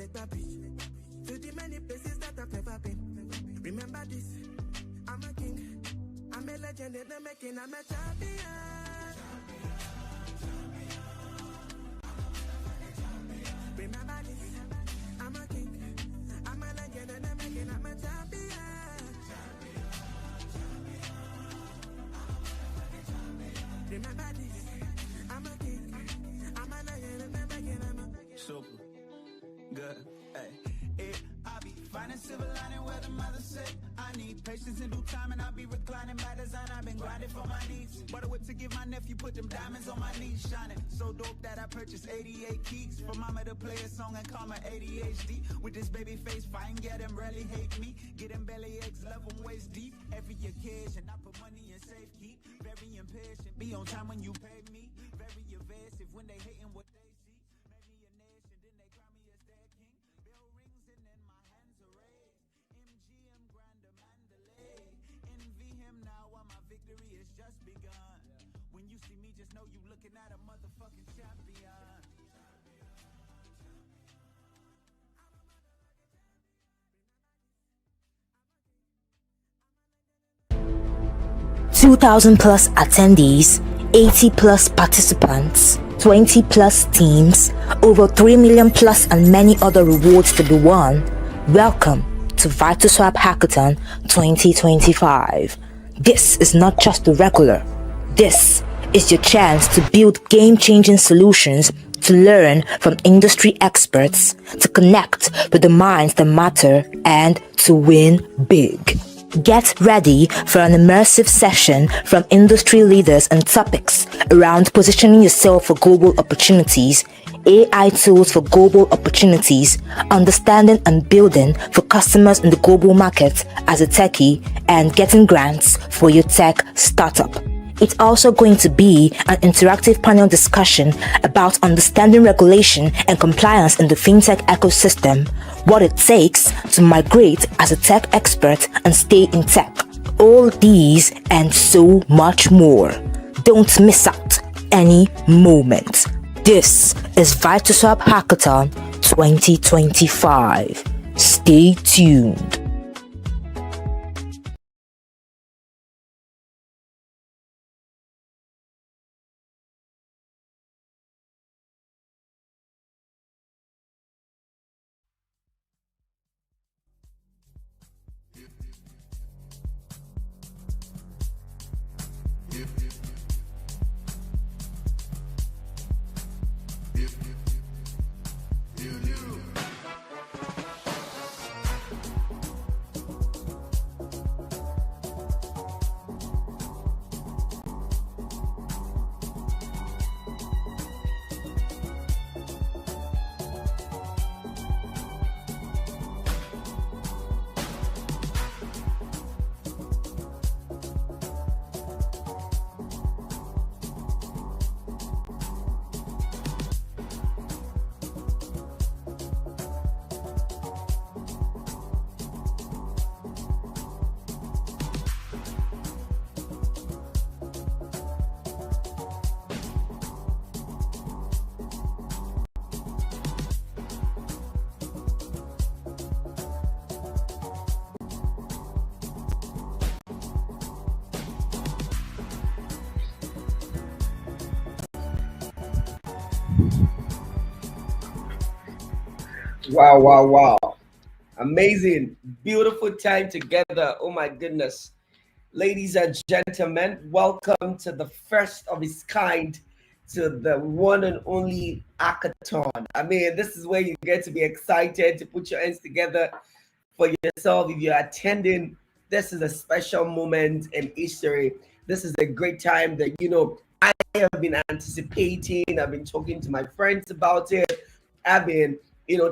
To the many places that I've never been. Remember this, I'm a king. I'm a legend in the making. I'm a champion. Remember this, I'm a king. I'm a legend in the making. I'm a champion. Remember this, I'm a king. I'm a legend in the making. I'm a super good. Hey, I be finding silver lining where the mother said I need patience in due time, and I be reclining by design. I've been grinding for my needs. Bought a whip to give my nephew, put them diamonds on my knees, shining so dope that I purchased 88 keys for mama to play a song and call my ADHD. With this baby face fine, yeah, them rarely hate me. Get them belly aches, love them waist deep. Every occasion I put money in safe keep. Very impatient, be on time when you pay me. Very evasive when they hating what they see. Maybe a nation, then they cry me a star king. Bell rings and then my hands are raised. MGM Grander Mandalay. Envy him now while my victory has just begun. When you see me, just know you looking at a motherfucking champion. 2,000 plus attendees, 80 plus participants, 20 plus teams, over 3 million plus and many other rewards to be won. Welcome to VitalSwap Hackathon 2025. This is not just the regular. This is your chance to build game-changing solutions, to learn from industry experts, to connect with the minds that matter, and to win big. Get ready for an immersive session from industry leaders and topics around positioning yourself for global opportunities, AI tools for global opportunities, understanding and building for customers in the global market as a techie, and getting grants for your tech startup. It's also going to be an interactive panel discussion about understanding regulation and compliance in the fintech ecosystem, what it takes to migrate as a tech expert and stay in tech. All these and so much more. Don't miss out any moment. This is VitalSwap Hackathon 2025. Stay tuned. Wow, wow, wow. Amazing. Beautiful time together. Oh my goodness. Ladies and gentlemen, welcome to the first of its kind, to the one and only hackathon. I mean, this is where you get to be excited to put your hands together for yourself. If you're attending, this is a special moment in history. This is a great time that, I have been anticipating. I've been talking to my friends about it. I've been,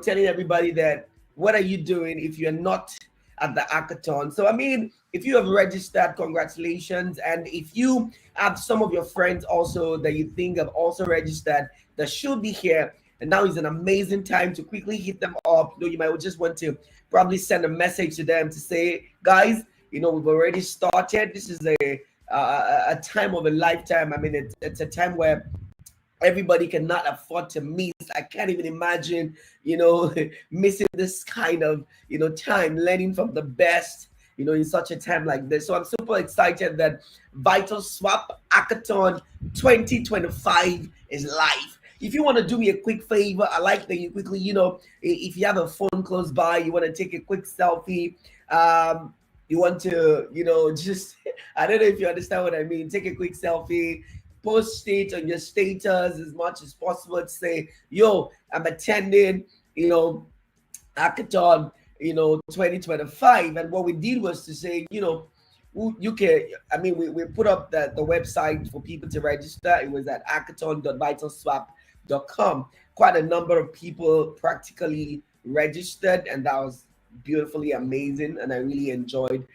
telling everybody that what are you doing if you're not at the hackathon? So, I mean, if you have registered, congratulations. And if you have some of your friends also that you think have also registered that should be here, and now is an amazing time to quickly hit them up. You might just want to probably send a message to them to say, guys, we've already started. This is a time of a lifetime. I mean, it's a time where everybody cannot afford to miss. I can't even imagine, missing this kind of, time, learning from the best, in such a time like this. So I'm super excited that VitalSwap Hackathon 2025 is live. If you want to do me a quick favor, I like that you quickly, if you have a phone close by, you want to take a quick selfie, you want to, just, I don't know if you understand what I mean, take a quick selfie, post it on your status as much as possible to say, yo, I'm attending, hackathon, 2025. And what we did was to say, you can, I mean, we put up the website for people to register. It was at hackathon.vitalswap.com. Quite a number of people practically registered, and that was beautifully amazing. And I really enjoyed,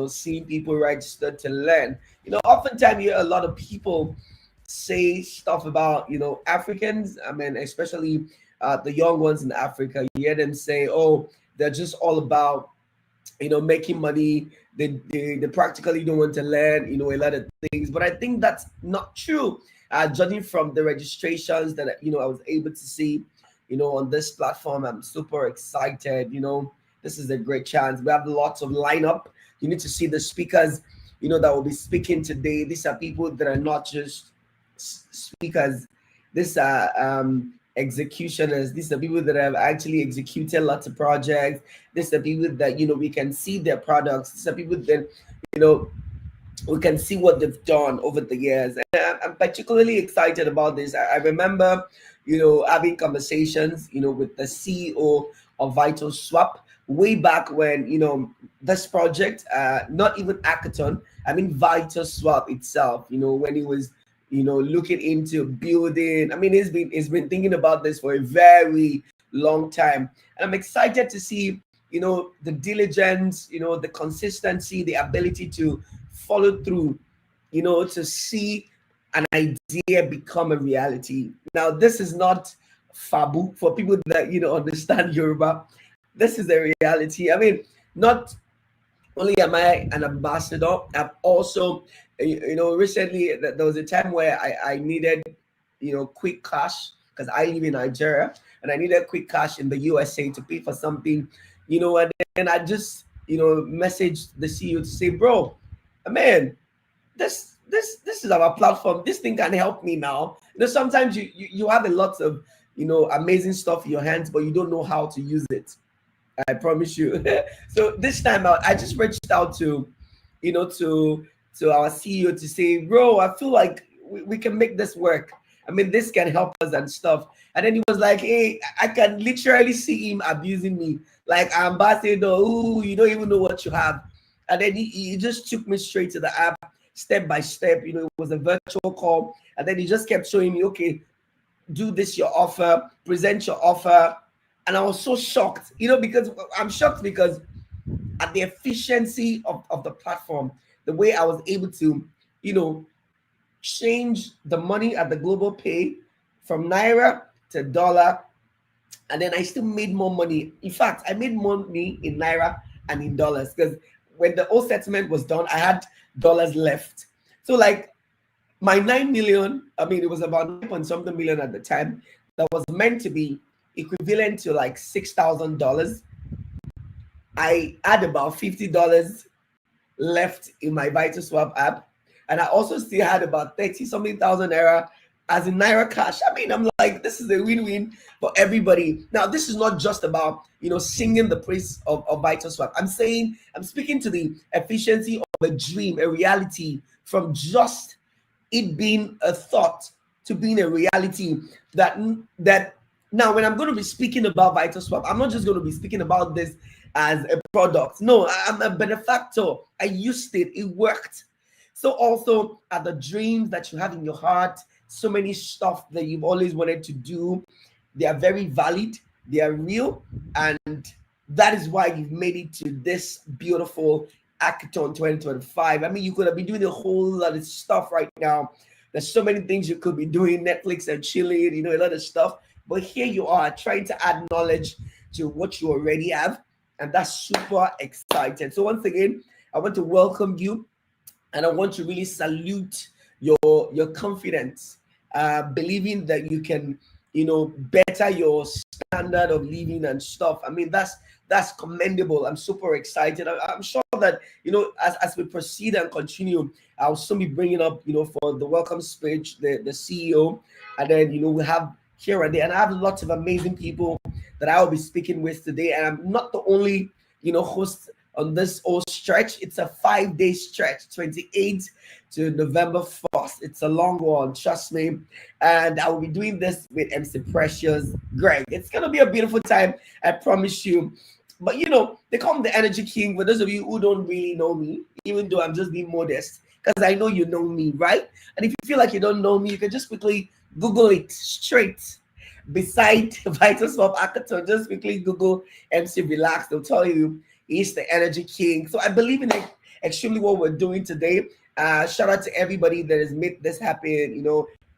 seeing people register to learn. Oftentimes you hear a lot of people say stuff about, Africans. I mean, especially the young ones in Africa. You hear them say, oh, they're just all about, making money. They practically don't want to learn, a lot of things. But I think that's not true. Judging from the registrations that, I was able to see, on this platform, I'm super excited. This is a great chance. We have lots of lineup. You need to see the speakers, that will be speaking today. These are people that are not just speakers. These are executioners. These are people that have actually executed lots of projects. These are people that, we can see their products. These are people that, we can see what they've done over the years. And I'm particularly excited about this. I remember, having conversations, with the CEO of VitalSwap way back when, this project, not even Hackathon, I mean VitalSwap itself, when he was, looking into building. I mean, he's been thinking about this for a very long time. And I'm excited to see, the diligence, the consistency, the ability to follow through, to see an idea become a reality. Now, this is not fabu for people that, understand Yoruba. This is the reality. I mean, not only am I an ambassador, I've also, recently there was a time where I needed, quick cash because I live in Nigeria and I needed quick cash in the USA to pay for something, and then I just, messaged the CEO to say, bro, man, this is our platform. This thing can help me now. Sometimes you have a lot of, amazing stuff in your hands, but you don't know how to use it. I promise you. So this time I just reached out to, to our CEO to say, bro, I feel like we can make this work. I mean, this can help us and stuff. And then he was like, hey, I can literally see him abusing me. Like, ambassador, ooh, you don't even know what you have. And then he just took me straight to the app, step by step. It was a virtual call. And then he just kept showing me, okay, do this, your offer, present your offer. And I was so shocked, because I'm shocked because at the efficiency of the platform, the way I was able to, change the money at the global pay from Naira to dollar. And then I still made more money. In fact, I made more money in Naira and in dollars because when the whole settlement was done, I had dollars left. So like my 9 million, I mean, it was about 9 point something million at the time that was meant to be equivalent to like $6,000. I had about $50 left in my VitalSwap app, and I also still had about 30 something thousand naira as in Naira cash. I mean, I'm like, this is a win-win for everybody. Now, this is not just about singing the praise of VitalSwap. I'm speaking to the efficiency of a dream, a reality, from just it being a thought to being a reality. That now, when I'm going to be speaking about VitalSwap, I'm not just going to be speaking about this as a product. No, I'm a benefactor. I used it. It worked. So also are the dreams that you have in your heart, so many stuff that you've always wanted to do. They are very valid. They are real. And that is why you've made it to this beautiful Hackathon 2025. I mean, you could have been doing a whole lot of stuff right now. There's so many things you could be doing, Netflix and chilling, a lot of stuff. But here you are trying to add knowledge to what you already have. And that's super exciting. So once again, I want to welcome you and I want to really salute your confidence. believing that you can, better your standard of living and stuff. I mean, that's commendable. I'm super excited. I'm sure that, as we proceed and continue, I'll soon be bringing up, for the welcome speech, the CEO, and then, we have here and there, and I have lots of amazing people that I will be speaking with today. And I'm not the only, host on this whole stretch. It's a 5-day stretch, 28th to November 1st. It's a long one, trust me. And I will be doing this with MC Precious Greg. It's going to be a beautiful time, I promise you. But, they call me the Energy King. For those of you who don't really know me, even though I'm just being modest, because I know you know me, right? And if you feel like you don't know me, you can just quickly Google it straight beside VitalSwap Hackathon. Just quickly Google MC Relax. They'll tell you he's the Energy King. So I believe in extremely what we're doing today. Shout out to everybody that has made this happen.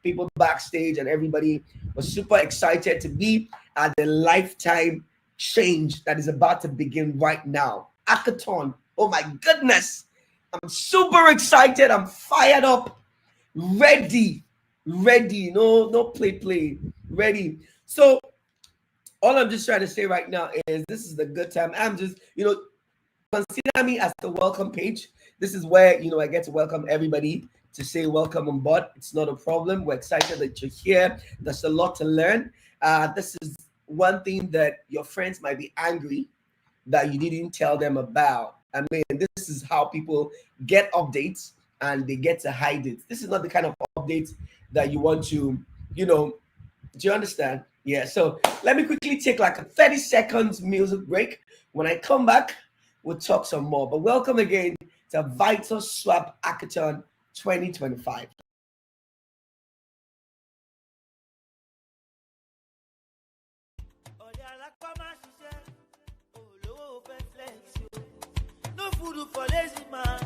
People backstage and everybody was super excited to be at the lifetime change that is about to begin right now. Hackathon. Oh my goodness. I'm super excited. I'm fired up. Ready. No play. Ready. So all I'm just trying to say right now is this is the good time. I'm just, consider me as the welcome page. This is where, I get to welcome everybody to say welcome on board. It's not a problem. We're excited that you're here. There's a lot to learn. This is one thing that your friends might be angry that you didn't tell them about. I mean, this is how people get updates and they get to hide it. This is not the kind of updates that you want to, do you understand? Yeah, so let me quickly take like a 30 seconds music break. When I come back, we'll talk some more. But welcome again to VitalSwap Hackathon 2025. No food for lazy man.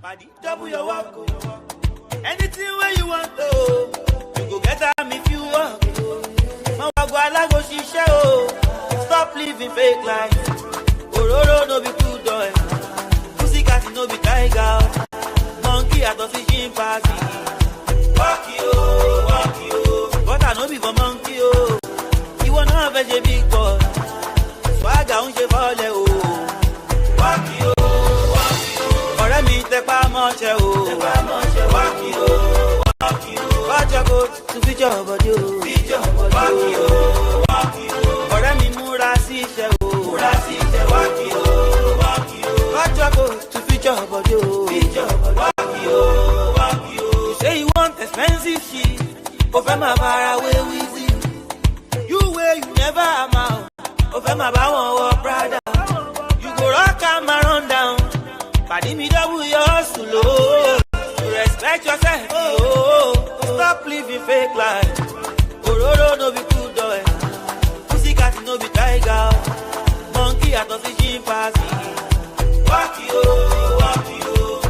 Body double your work. Anything where you want to, you go get them if you want. Stop living fake life. Ororo no be good boy. Pussycat no be tiger. Monkey at the fishing party. Walk you. But I no be for monkey oh. You wanna have a big boy. Swagger on je vole oh. Walk you. Ore mi te pa moche oh. Walk you. Watch your coat to feed your body oh. Walk you. Ore mi mura si se oh. Walk you. Watch your coat to feed your body oh. Walk you. You say you want expensive shit, but from a far away with you. You where you never am out. Of my bow brother. You go rock and run down. Paddy me double your slow. Respect yourself, oh. Stop living fake life. Ororo no be good boy. Pussycat no be tiger. Monkey at the fishing party. Walk you.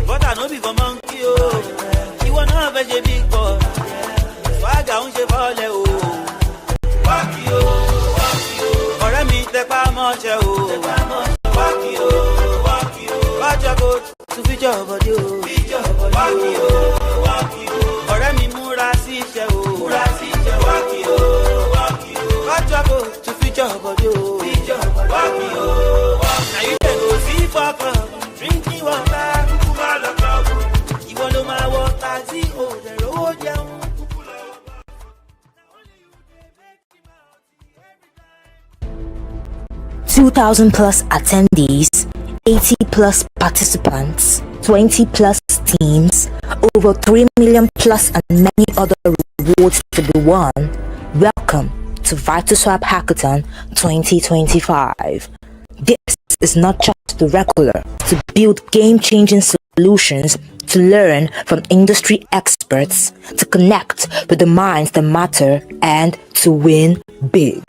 But I no be for monkey, oh. You wanna have a big boy. Swagger on je vole, oh. Walk you. Ore mi te pa moche oh. Walk you. Watch your coat to feed your body oh. Walk you. Ore mi mura si se oh. Walk you. Watch your coat to feed your body oh. Walk you. Now you can go see for club, drinking water, kukuma la club. You want my water, see oh the road down. 2,000 plus attendees, 80 plus participants, 20 plus teams, over 3 million plus and many other rewards to be won. Welcome to VitalSwap Hackathon 2025. This is not just the regular, to build game-changing solutions, to learn from industry experts, to connect with the minds that matter, and to win big.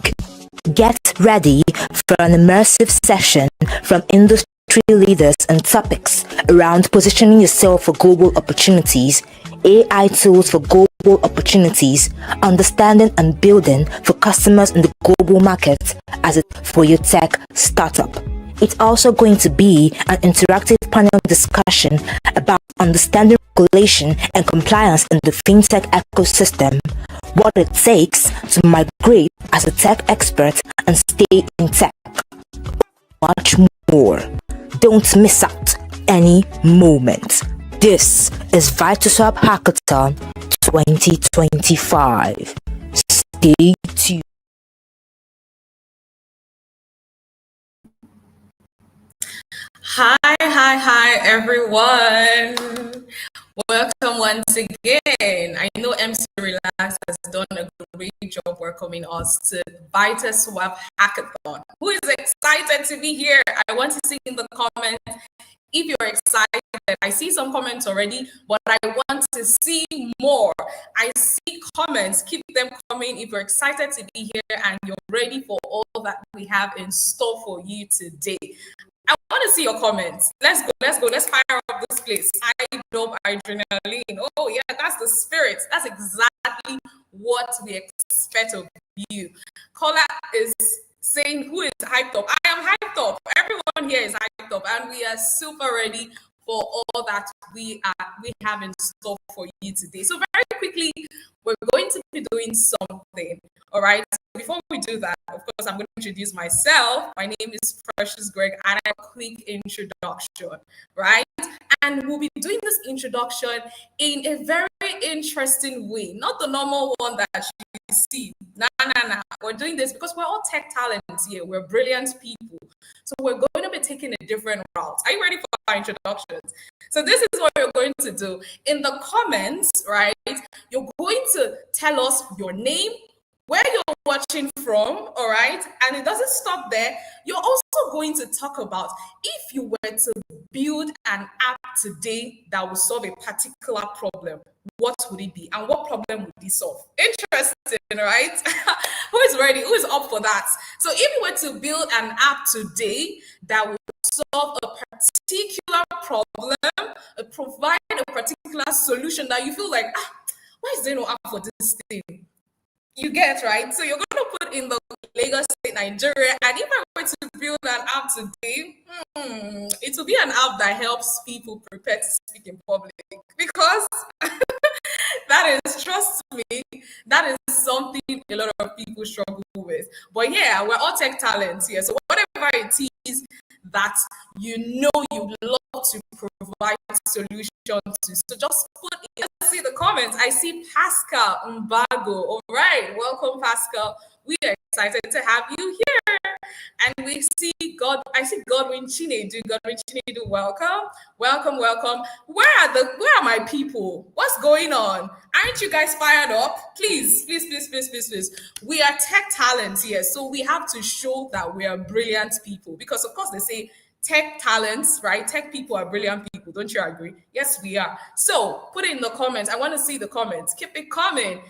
Get ready for an immersive session from industry leaders and topics around positioning yourself for global opportunities, AI tools for global opportunities, understanding and building for customers in the global market as it for your tech startup. It's also going to be an interactive panel discussion about understanding regulation and compliance in the fintech ecosystem, what it takes to migrate as a tech expert and stay in tech. Much more. Don't miss out any moment. This is VitalSwap Hackathon 2025. Stay tuned. Hi, everyone. Welcome once again. I know MC Relax has done a great job welcoming us to VitalSwap Hackathon. Who is excited to be here? I want to see in the comments if you're excited. I see some comments already, but I want to see more. I see comments. Keep them coming if you're excited to be here and you're ready for all that we have in store for you today. I want to see your comments. Let's go. Let's fire up this place. I love adrenaline. Oh yeah, that's the spirit. That's exactly what we expect of you. Caller is saying, who is hyped up? I am hyped up. Everyone here is hyped up, and we are super ready for all that we have in store for you today. So very quickly, we're going to be doing something. All right. So before we do that, of course, I'm going to introduce myself. My name is Precious Greg, and a quick introduction, right? And we'll be doing this introduction in a very interesting way, not the normal one that you see. Nah. We're doing this because we're all tech talents here. We're brilliant people. So we're going to be taking a different route. Are you ready for our introductions? So this is what you're going to do. In the comments, right, you're going to tell us your name, where you're watching from, all right? And it doesn't stop there. You're also going to talk about if you were to build an app today that will solve a particular problem, what would it be? And what problem would it solve? Interesting, right? Who is ready? Who is up for that? So if you were to build an app today that would solve a particular problem, provide a particular solution that you feel like, why is there no app for this thing? You get, right? So you're going to put in the Lagos State, Nigeria. And if I were to build an app today, it will be an app that helps people prepare to speak in public. Because that is, trust me, that is something a lot of people struggle with. But yeah, we're all tech talents here. So whatever it is that you know you love to provide solutions to, so just put in. Let's see the comments. I see Pascal Mbago. All right, welcome, Pascal. We are excited to have you here. And we see I see Godwin Chinedu. Godwin Chinedu, welcome. Where are my people? What's going on? Aren't you guys fired up? Please. We are tech talents here, so we have to show that we are brilliant people. Because of course they say tech talents, right? Tech people are brilliant people. Don't you agree? Yes, we are. So put it in the comments. I want to see the comments. Keep it coming.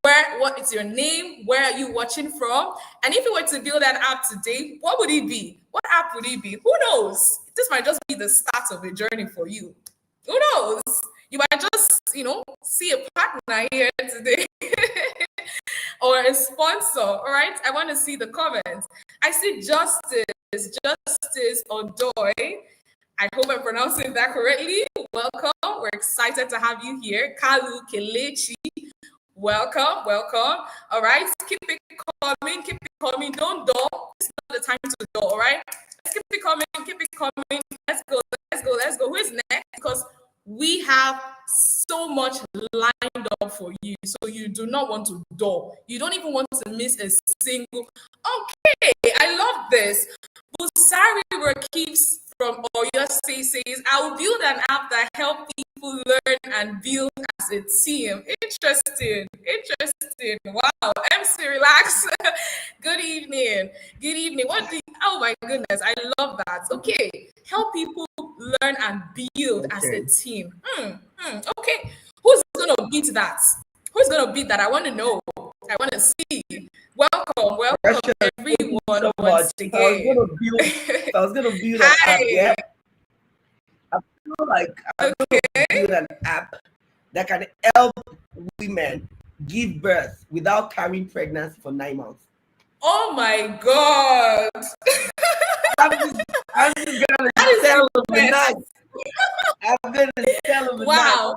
What is your name? Where are you watching from? And if you were to build an app today, what would it be? What app would it be? Who knows? This might just be the start of a journey for you. Who knows? You might just, see a partner here today or a sponsor. All right. I want to see the comments. I see Justice Odoy. I hope I'm pronouncing that correctly. Welcome. We're excited to have you here. Kalu Kelechi. Welcome. All right. Keep it coming. Don't dull. It's not the time to dull. All right. Let's keep it coming. Let's go. Who is next? Because we have so much lined up for you. So you do not want to dull. You don't even want to miss a single. Okay. I love this. Busari Rakibs from Oyo State says, I will build an app that helps people learn and build as a team. Interesting. Wow. MC Relax. Good evening. Oh my goodness. I love that. Okay. Help people learn and build as a team. Okay. Who's going to beat that? I want to know. I want to see. Welcome everyone. So much. If I was gonna build an app, yeah. I feel like I'm gonna build an app that can help women give birth without carrying pregnancy for 9 months. Oh my God. I the night. Wow.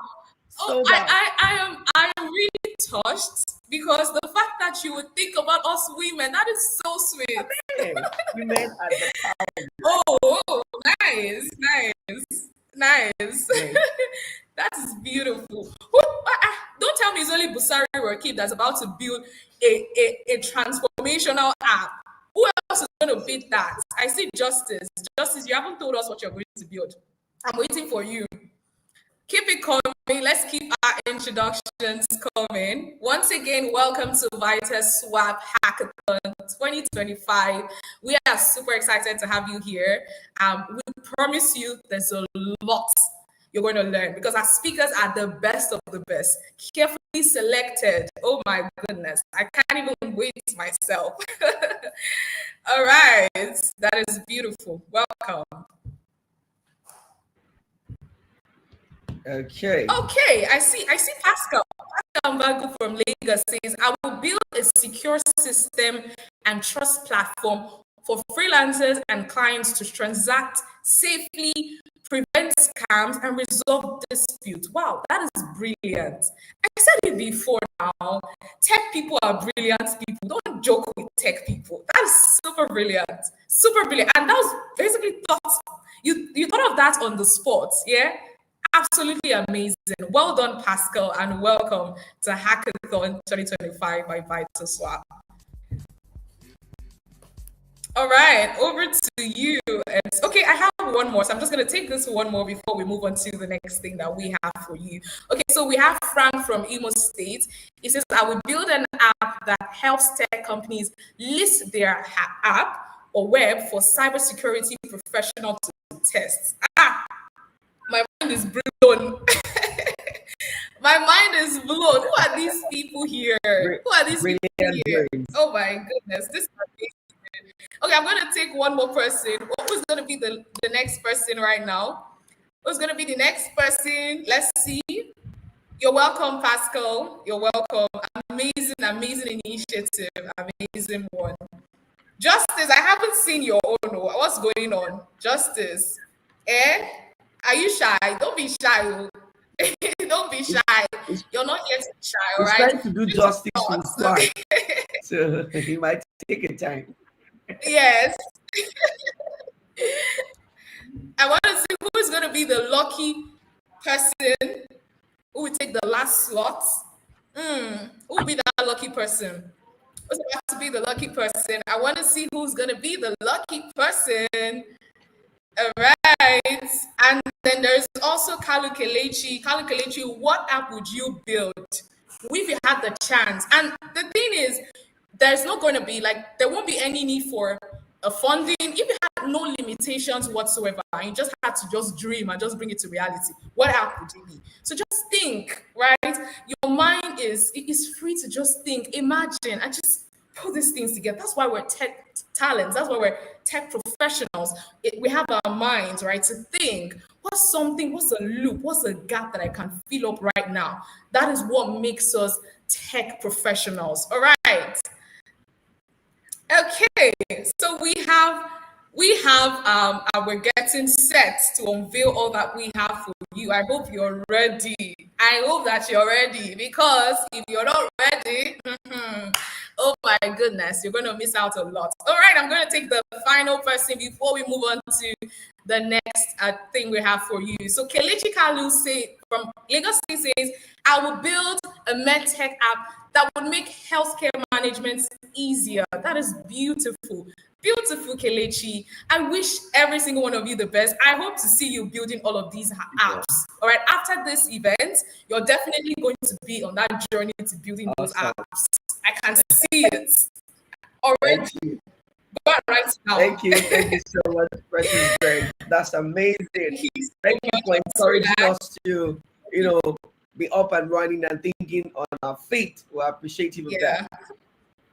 Oh, Sold out. I am really touched because the fact that you would think about us women, that is so sweet. Hey, women are the power. Oh, nice, nice. Right. That is beautiful. Don't tell me it's only Busari Rakib that's about to build a transformational app. Who else is going to beat that? I see Justice. Justice, you haven't told us what you're going to build. I'm waiting for you. Keep it coming. Let's keep our introductions coming. Once again, welcome to VitalSwap Hackathon 2025. We are super excited to have you here. We promise you there's a lot you're going to learn because our speakers are the best of the best, carefully selected. Oh my goodness, I can't even wait myself. All right, that is beautiful. Welcome. Okay. Okay, I see Pascal. Pascal Mbagu from Lagos says, I will build a secure system and trust platform for freelancers and clients to transact safely, prevent scams, and resolve disputes. Wow, that is brilliant. I said it before now. Tech people are brilliant people. Don't joke with tech people. That's super brilliant. Super brilliant. And that was basically thought. You thought of that on the spot, yeah? Absolutely amazing. Well done, Pascal, and welcome to Hackathon 2025 by VitalSwap. All right, over to you. Okay, I have one more, so I'm just going to take this one more before we move on to the next thing that we have for you. Okay, so we have Frank from Imo State. He says, I will build an app that helps tech companies list their app or web for cybersecurity professionals to test. My mind is blown. My mind is blown. Who are these people here? Who are these people here? Oh my goodness, this is amazing. Okay, I'm going to take one more person. Who's going to be the next person right now? Who's going to be the next person? Let's see. You're welcome, Pascal. You're welcome. Amazing initiative. Amazing one. Justice, I haven't seen your own. What's going on? Justice. Are you shy? Don't be shy. Don't be shy. You're not here to be shy, all right? He's trying to do justice from start. So he might take a time. Yes. I want to see who is going to be the lucky person who will take the last slot. Who will be that lucky person? Who's about to be the lucky person? I want to see who's going to be the lucky person. All right. And then there's also Kalu Kelechi. Kalu Kelechi, what app would you build if you had the chance? And the thing is, there's not going to be there won't be any need for a funding. If you had no limitations whatsoever, and you just had to just dream and just bring it to reality, what app would it be? So just think, right? Your mind is free to just think, imagine, and just put these things together. That's why we're tech talents. That's why we're tech professionals. We have our minds, right, to think, what's a loop, what's a gap that I can fill up right now? That is what makes us tech professionals. All right. Okay, so we're getting set to unveil all that we have for you. I hope you're ready. I hope that you're ready, because if you're not ready, oh my goodness, you're going to miss out a lot. All right, I'm going to take the final person before we move on to the next thing we have for you. So Kelechi Kalu from Lagos State says, I will build a medtech app that would make healthcare management easier. That is beautiful. Beautiful, Kelechi. I wish every single one of you the best. I hope to see you building all of these apps. All right, after this event, you're definitely going to be on that journey to building those apps. I can see it already. Right now. Thank you so much, Precious Greg. That's amazing. Thank you for encouraging us to, be up and running and thinking on our feet. We're appreciative of that.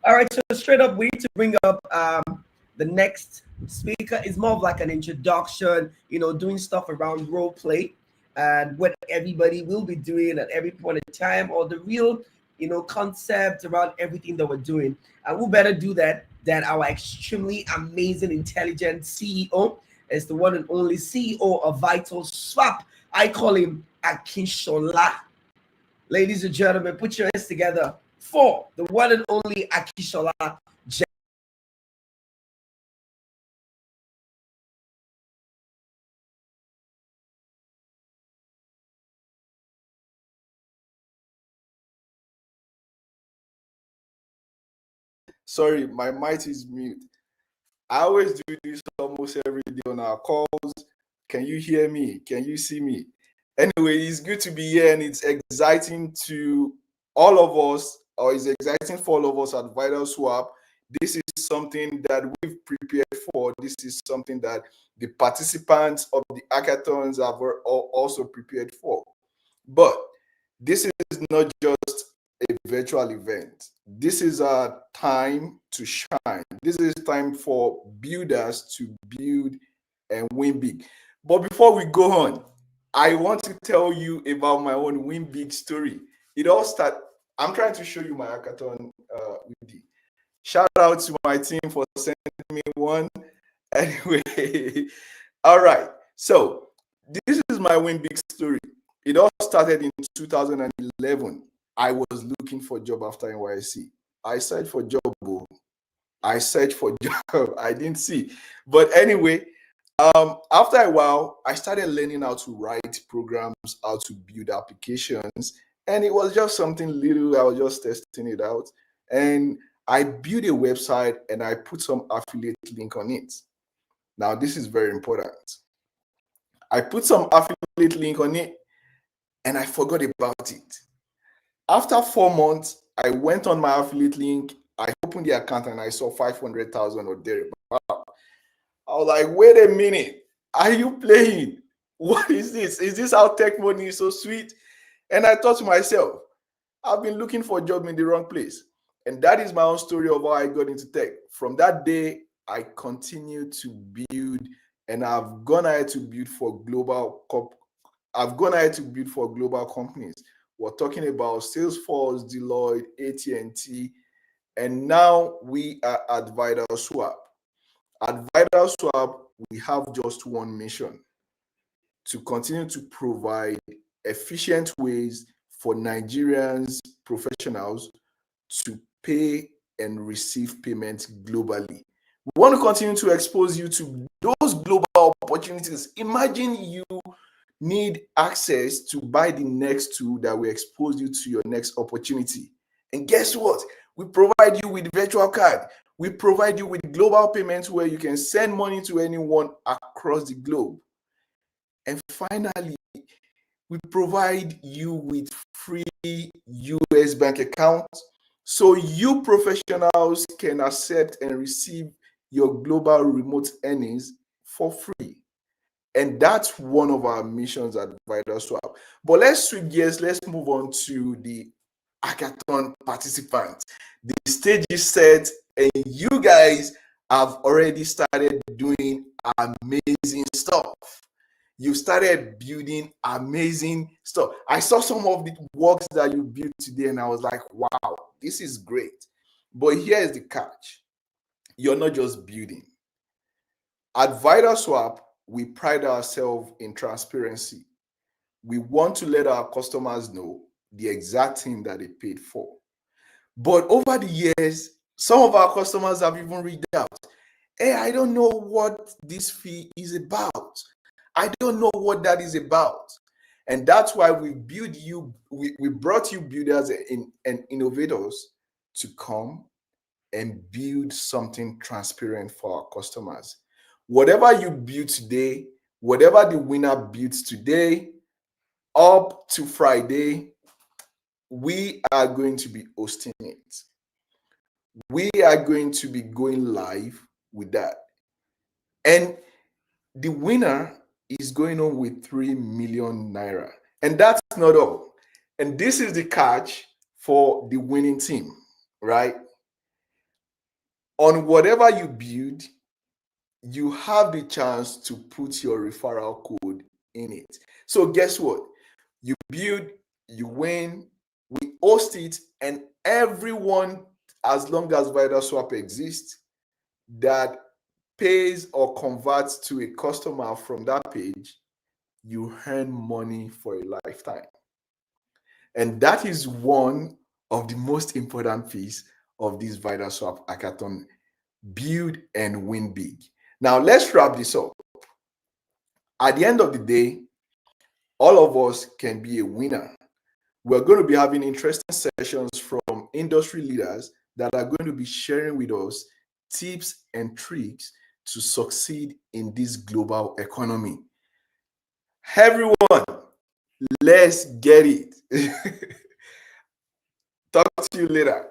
All right, so straight up, we need to bring up the next speaker. Is more of like an introduction, doing stuff around role play and what everybody will be doing at every point in time, or the real, concept around everything that we're doing. And who better do that than our extremely amazing, intelligent CEO, is the one and only CEO of VitalSwap. I call him Akinshola. Ladies and gentlemen, put your hands together for the one and only Akinshola. Sorry, my mic is mute. I always do this almost every day on our calls. Can you hear me? Can you see me? Anyway, it's good to be here, and it's exciting to all of us, or it's exciting for all of us at VitalSwap. This is something that we've prepared for. This is something that the participants of the hackathons have also prepared for. But this is not just a virtual event. This is a time to shine. This is time for builders to build and win big. But before we go on, I want to tell you about my own win big story. It all started. I'm trying to show you my hackathon with the shout out to my team for sending me one. Anyway, all right. So this is my win big story. It all started in 2011. I was looking for a job after NYC. I searched for job. I searched for job. I didn't see. But anyway, after a while, I started learning how to write programs, how to build applications, and it was just something little. I was just testing it out, and I built a website and I put some affiliate link on it. Now, this is very important. I put some affiliate link on it, and I forgot about it. After 4 months, I went on my affiliate link. I opened the account and I saw 500,000 or there. I was like, wait a minute, are you playing? What is this? Is this how tech money is so sweet? And I thought to myself, I've been looking for a job in the wrong place. And that is my own story of how I got into tech. From that day, I continued to build, and I've gone ahead to build for global companies. We're talking about Salesforce, Deloitte, AT&T, and now we are at VitalSwap. At VitalSwap, we have just one mission: to continue to provide efficient ways for Nigerians professionals to pay and receive payments globally. We want to continue to expose you to those global opportunities. Imagine you need access to buy the next tool that will expose you to your next opportunity. And guess what? We provide you with virtual card. We provide you with global payments where you can send money to anyone across the globe. And finally, we provide you with free US bank accounts so you professionals can accept and receive your global remote earnings for free. And that's one of our missions at VitalSwap. But let's switch gears. Let's move on to the hackathon participants. The stage is set, and you guys have already started doing amazing stuff. You started building amazing stuff. I saw some of the works that you built today, and I was like, wow, this is great. But here's the catch. You're not just building. At VitalSwap, we pride ourselves in transparency. We want to let our customers know the exact thing that they paid for. But over the years, some of our customers have even reached out. Hey, I don't know what this fee is about. I don't know what that is about. And that's why we brought you builders and innovators to come and build something transparent for our customers. Whatever you build today, whatever the winner builds today, up to Friday, we are going to be hosting it. We are going to be going live with that. And the winner is going on with 3 million naira. And that's not all. And this is the catch for the winning team, right? On whatever you build, you have the chance to put your referral code in it. So guess what? You build, you win, we host it, and everyone, as long as VitalSwap exists, that pays or converts to a customer from that page you earn money for a lifetime. And that is one of the most important piece of this VitalSwap Hackathon. Build and win big. Now, let's wrap this up. At the end of the day, all of us can be a winner. We're going to be having interesting sessions from industry leaders that are going to be sharing with us tips and tricks to succeed in this global economy. Everyone, let's get it. Talk to you later.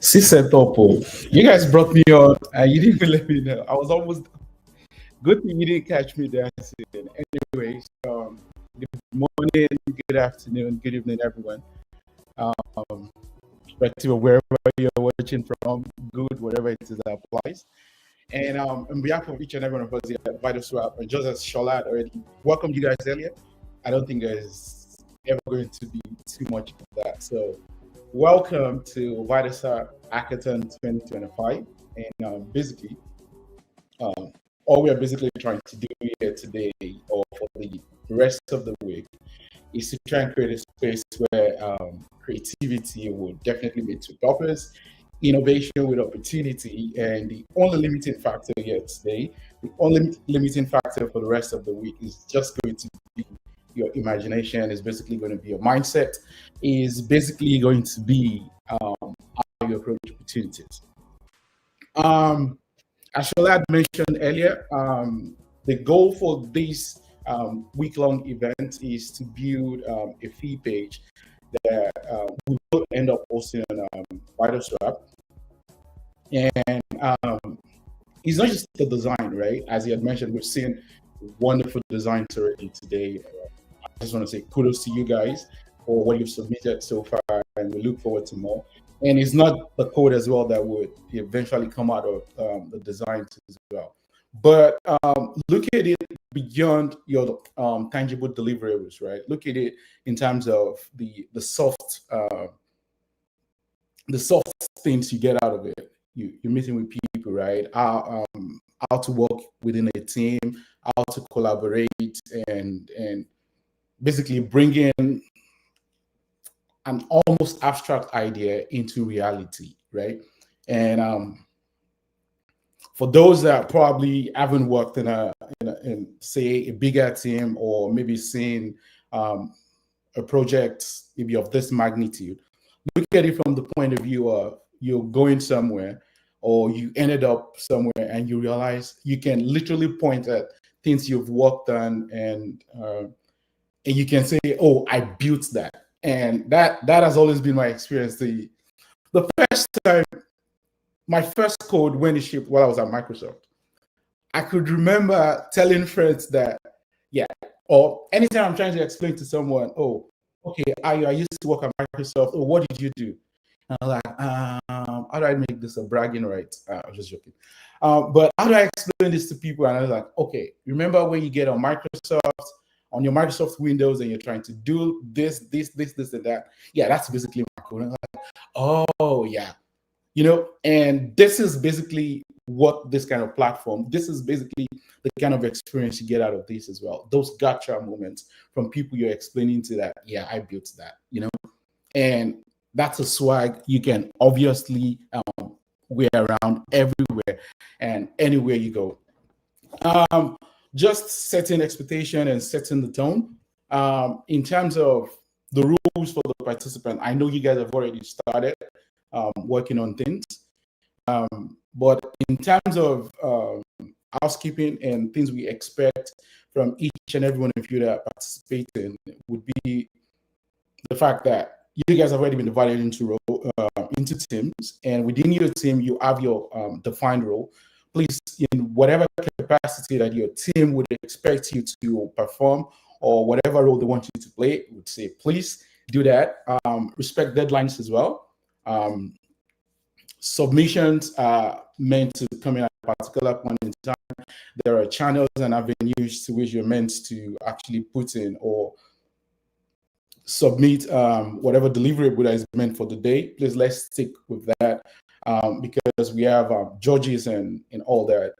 See set up. Oh. You guys brought me on. You didn't even let me know. I was almost good thing you didn't catch me dancing. Anyways, good morning, good afternoon, good evening, everyone. Respective of wherever you're watching from, good, whatever it is that applies. And on behalf of each and every one of us here at VitalSwap, and just as Shola had already welcomed you guys earlier, I don't think there's ever going to be too much of that. So welcome to VitalSwap Hackathon 2025. And basically, all we are basically trying to do here today or for the rest of the week is to try and create a space where creativity will definitely be to purpose, innovation with opportunity, and the only limiting factor here today, the only limiting factor for the rest of the week is just going to be your imagination, is basically going to be your mindset, is basically going to be how you approach opportunities. As Shola had mentioned earlier, the goal for this week-long event is to build a fee page that we will end up posting on VitalSwap. And it's not just the design, right? As he had mentioned, we've seen wonderful designs already today. I just want to say kudos to you guys for what you've submitted so far, and we look forward to more. And it's not the code as well that would eventually come out of the designs as well. But look at it beyond your tangible deliverables, right? Look at it in terms of the soft things you get out of it. You're meeting with people, right? How to work within a team, how to collaborate, and basically bring in an almost abstract idea into reality, right? And for those that probably haven't worked in say a bigger team, or maybe seen a project maybe of this magnitude, look at it from the point of view of you're going somewhere, or you ended up somewhere, and you realize you can literally point at things you've worked on, and you can say, "Oh, I built that." And that has always been my experience. The first time, my first code when it shipped while I was at Microsoft, I could remember telling friends that, yeah, or anytime I'm trying to explain to someone, oh, okay, I used to work at Microsoft, or what did you do? And I was like, how do I make this a bragging right? I'm just joking. But how do I explain this to people? And I was like, okay, remember when you get on your Microsoft Windows and you're trying to do this, and that? Yeah, that's basically my code. And I'm like, oh, yeah. And this is basically what this kind of platform, this is basically the kind of experience you get out of this as well. Those gotcha moments from people you're explaining to that, yeah, I built that, and that's a swag you can obviously wear around everywhere and anywhere you go. Just setting expectation and setting the tone. In terms of the rules for the participant, I know you guys have already started working on things. But in terms of housekeeping and things we expect from each and every one of you that are participating would be the fact that you guys have already been divided into teams, and within your team, you have your defined role. Please, in whatever capacity that your team would expect you to perform or whatever role they want you to play, would say, please do that. Respect deadlines as well. Submissions are meant to come in at a particular point in time. There are channels and avenues to which you're meant to actually put in or submit whatever deliverable that is meant for the day. Please, let's stick with that because we have judges and all that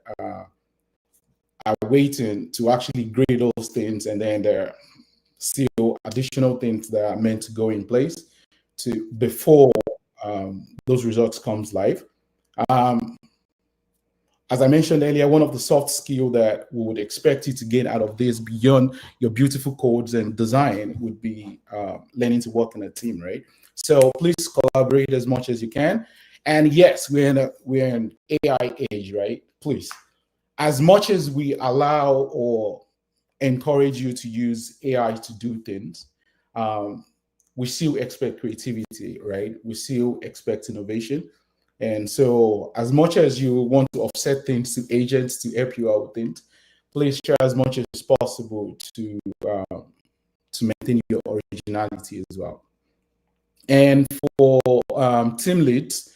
are waiting to actually grade those things, and then there are still additional things that are meant to go in place before those results comes live. As I mentioned earlier, one of the soft skills that we would expect you to gain out of this beyond your beautiful codes and design would be learning to work in a team, right? So please collaborate as much as you can. And yes, we're in AI age, right? Please, as much as we allow or encourage you to use AI to do things, we still expect creativity, right? We still expect innovation. And so as much as you want to offset things to agents to help you out with things, please try as much as possible to maintain your originality as well. And for team leads,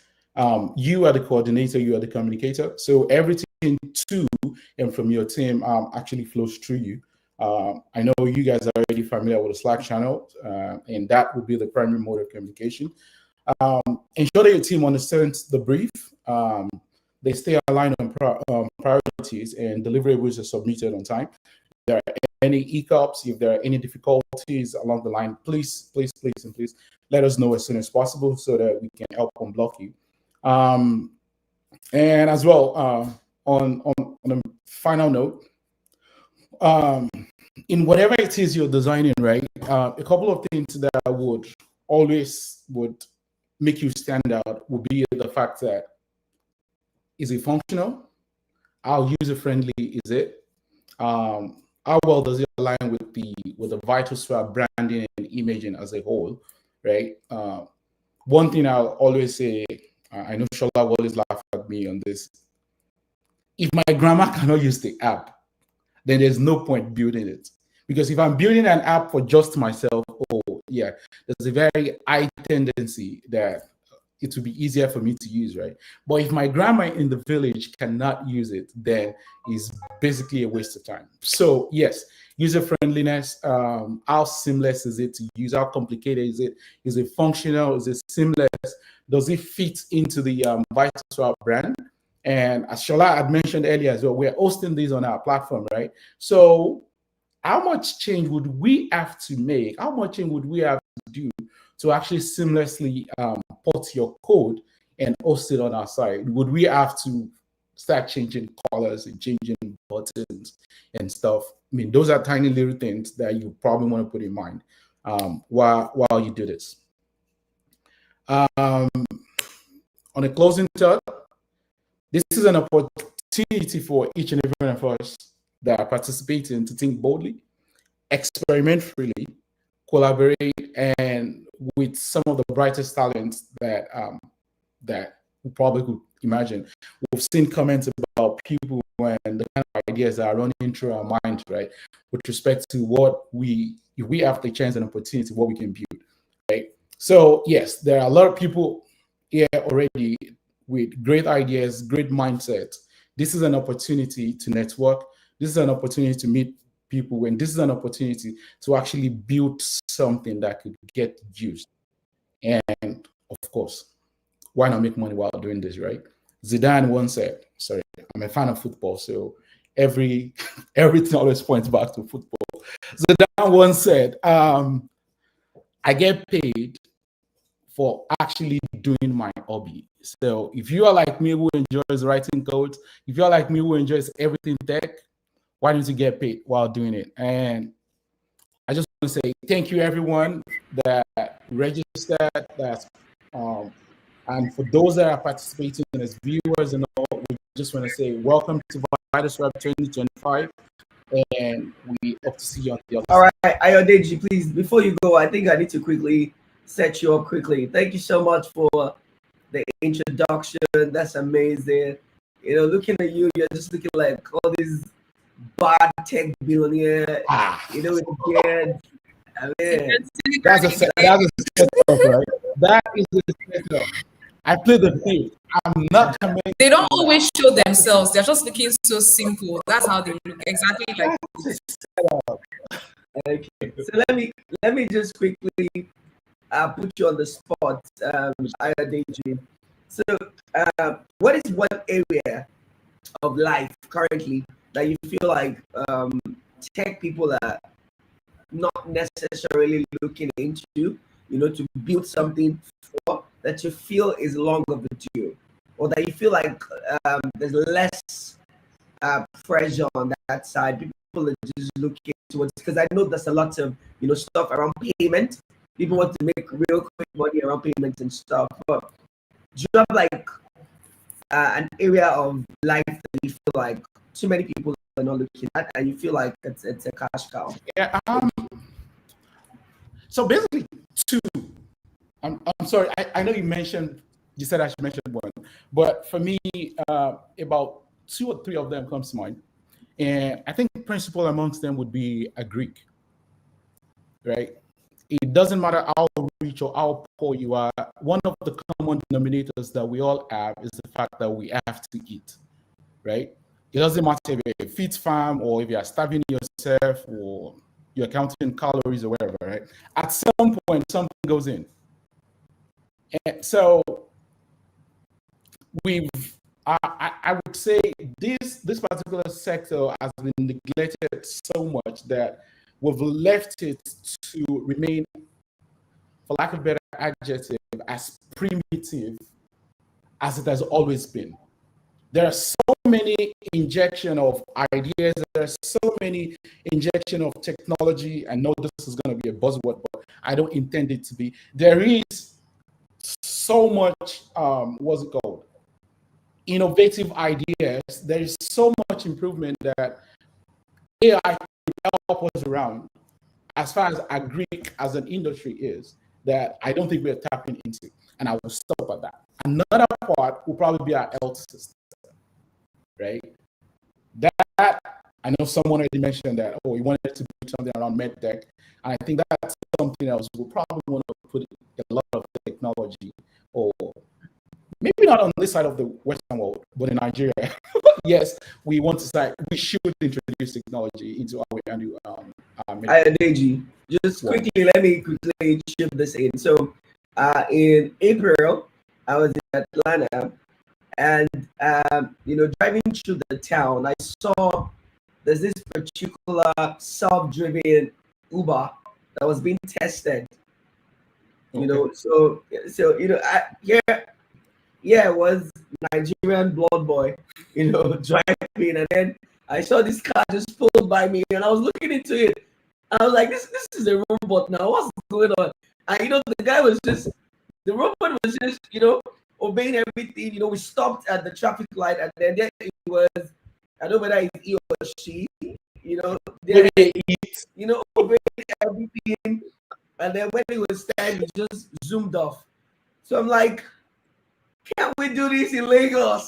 you are the coordinator, you are the communicator. So everything to and from your team actually flows through you. I know you guys are already familiar with the Slack channel, and that would be the primary mode of communication. Ensure that your team understands the brief. They stay aligned on priorities, and deliverables are submitted on time. If there are any hiccups, if there are any difficulties along the line, please let us know as soon as possible so that we can help unblock you. And as well, on a final note, in whatever it is you're designing, right? A couple of things that would make you stand out would be the fact that, is it functional? How user-friendly is it? How well does it align with the VitalSwap branding and imaging as a whole, right? One thing I'll always say, I know Shola will always laugh at me on this. If my grandma cannot use the app, then there's no point building it. Because if I'm building an app for just myself, yeah, there's a very high tendency that it will be easier for me to use, right? But if my grandma in the village cannot use it, then it's basically a waste of time. So yes, user friendliness, how seamless is it to use? How complicated is it? Is it functional? Is it seamless? Does it fit into the VitalSwap brand? And as Shola had mentioned earlier as well, we're hosting these on our platform, right? So how much change would we have to make? How much change would we have to do to actually seamlessly put your code and host it on our site? Would we have to start changing colors and changing buttons and stuff? I mean, those are tiny little things that you probably want to put in mind while you do this. On a closing thought, this is an opportunity for each and every one of us that are participating to think boldly, experiment freely, collaborate, and with some of the brightest talents that we probably could imagine. We've seen comments about people and the kind of ideas that are running through our minds, right, with respect to if we have the chance and opportunity, what we can build, right? So yes, there are a lot of people here already with great ideas, great mindset. This is an opportunity to network. This is an opportunity to meet people, and this is an opportunity to actually build something that could get used. And of course, why not make money while doing this, right? Zidane once said, sorry, I'm a fan of football, so everything always points back to football. Zidane once said, I get paid for actually doing my hobby. So if you are like me who enjoys writing code, if you're like me who enjoys everything tech, why don't you get paid while doing it? And I just want to say thank you everyone that registered, and for those that are participating as viewers and all, we just want to say welcome to VitalSwap 2025, and we hope to see you on the other side. All right, Ayodeji, please, before you go, I think I need to quickly set you up quickly. Thank you so much for the introduction. That's amazing. You know, looking at you, you're just looking like all these bad tech billionaire. You know, with the beard. I mean, that's a setup, right? That is the setup. I play the field. I'm not coming. They don't always show themselves. They're just looking so simple. That's how they look. Exactly like this. Okay. So let me just quickly put you on the spot, Ayodeji. So, what is one area of life currently that you feel like tech people are not necessarily looking into, you know, to build something for, that you feel is long overdue, or that you feel like there's less pressure on that side? People are just looking towards, because I know there's a lot of, you know, stuff around payment. People want to make real quick money around payments and stuff. But do you have like an area of life that you feel like too many people are not looking at, and you feel like it's a cash cow? Yeah. So basically, two. I'm sorry. I know you said I should mention one, but for me, about 2 or 3 of them comes to mind, and I think the principal amongst them would be a Greek, right? It doesn't matter how rich or how poor you are. One of the common denominators that we all have is the fact that we have to eat, right? It doesn't matter if you're a fit farm or if you're starving yourself or you're counting calories or whatever, right? At some point, something goes in. And so I would say this particular sector has been neglected so much that we've left it to remain, for lack of a better adjective, as primitive as it has always been. There are so many injection of ideas. There are so many injection of technology. I know this is going to be a buzzword, but I don't intend it to be. There is so much, what's it called? Innovative ideas. There is so much improvement that AI could help us around, as far as agric as an industry is, that I don't think we're tapping into. And I will stop at that. Another part will probably be our health system, right? That, I know someone already mentioned that, we wanted to do something around medtech. And I think that's something else we'll probably want to put a lot of technology, or maybe not on this side of the Western world, but in Nigeria. Yes, we should introduce technology into our medtech. Ayodeji, just quickly, let me quickly chip this in. So, in April, I was in Atlanta, and you know, driving through the town, I saw there's this particular self-driven Uber that was being tested. You know, so you know, it was Nigerian blood boy, you know, driving, and then I saw this car just pulled by me, and I was looking into it. I was like, this is a robot now. What's going on? And you know, the robot was just, you know, obeying everything. You know, we stopped at the traffic light, and then there it was. I don't know whether it's he or she. You know, you know, obeying everything. And then when it was time, it just zoomed off. So I'm like, can't we do this in Lagos?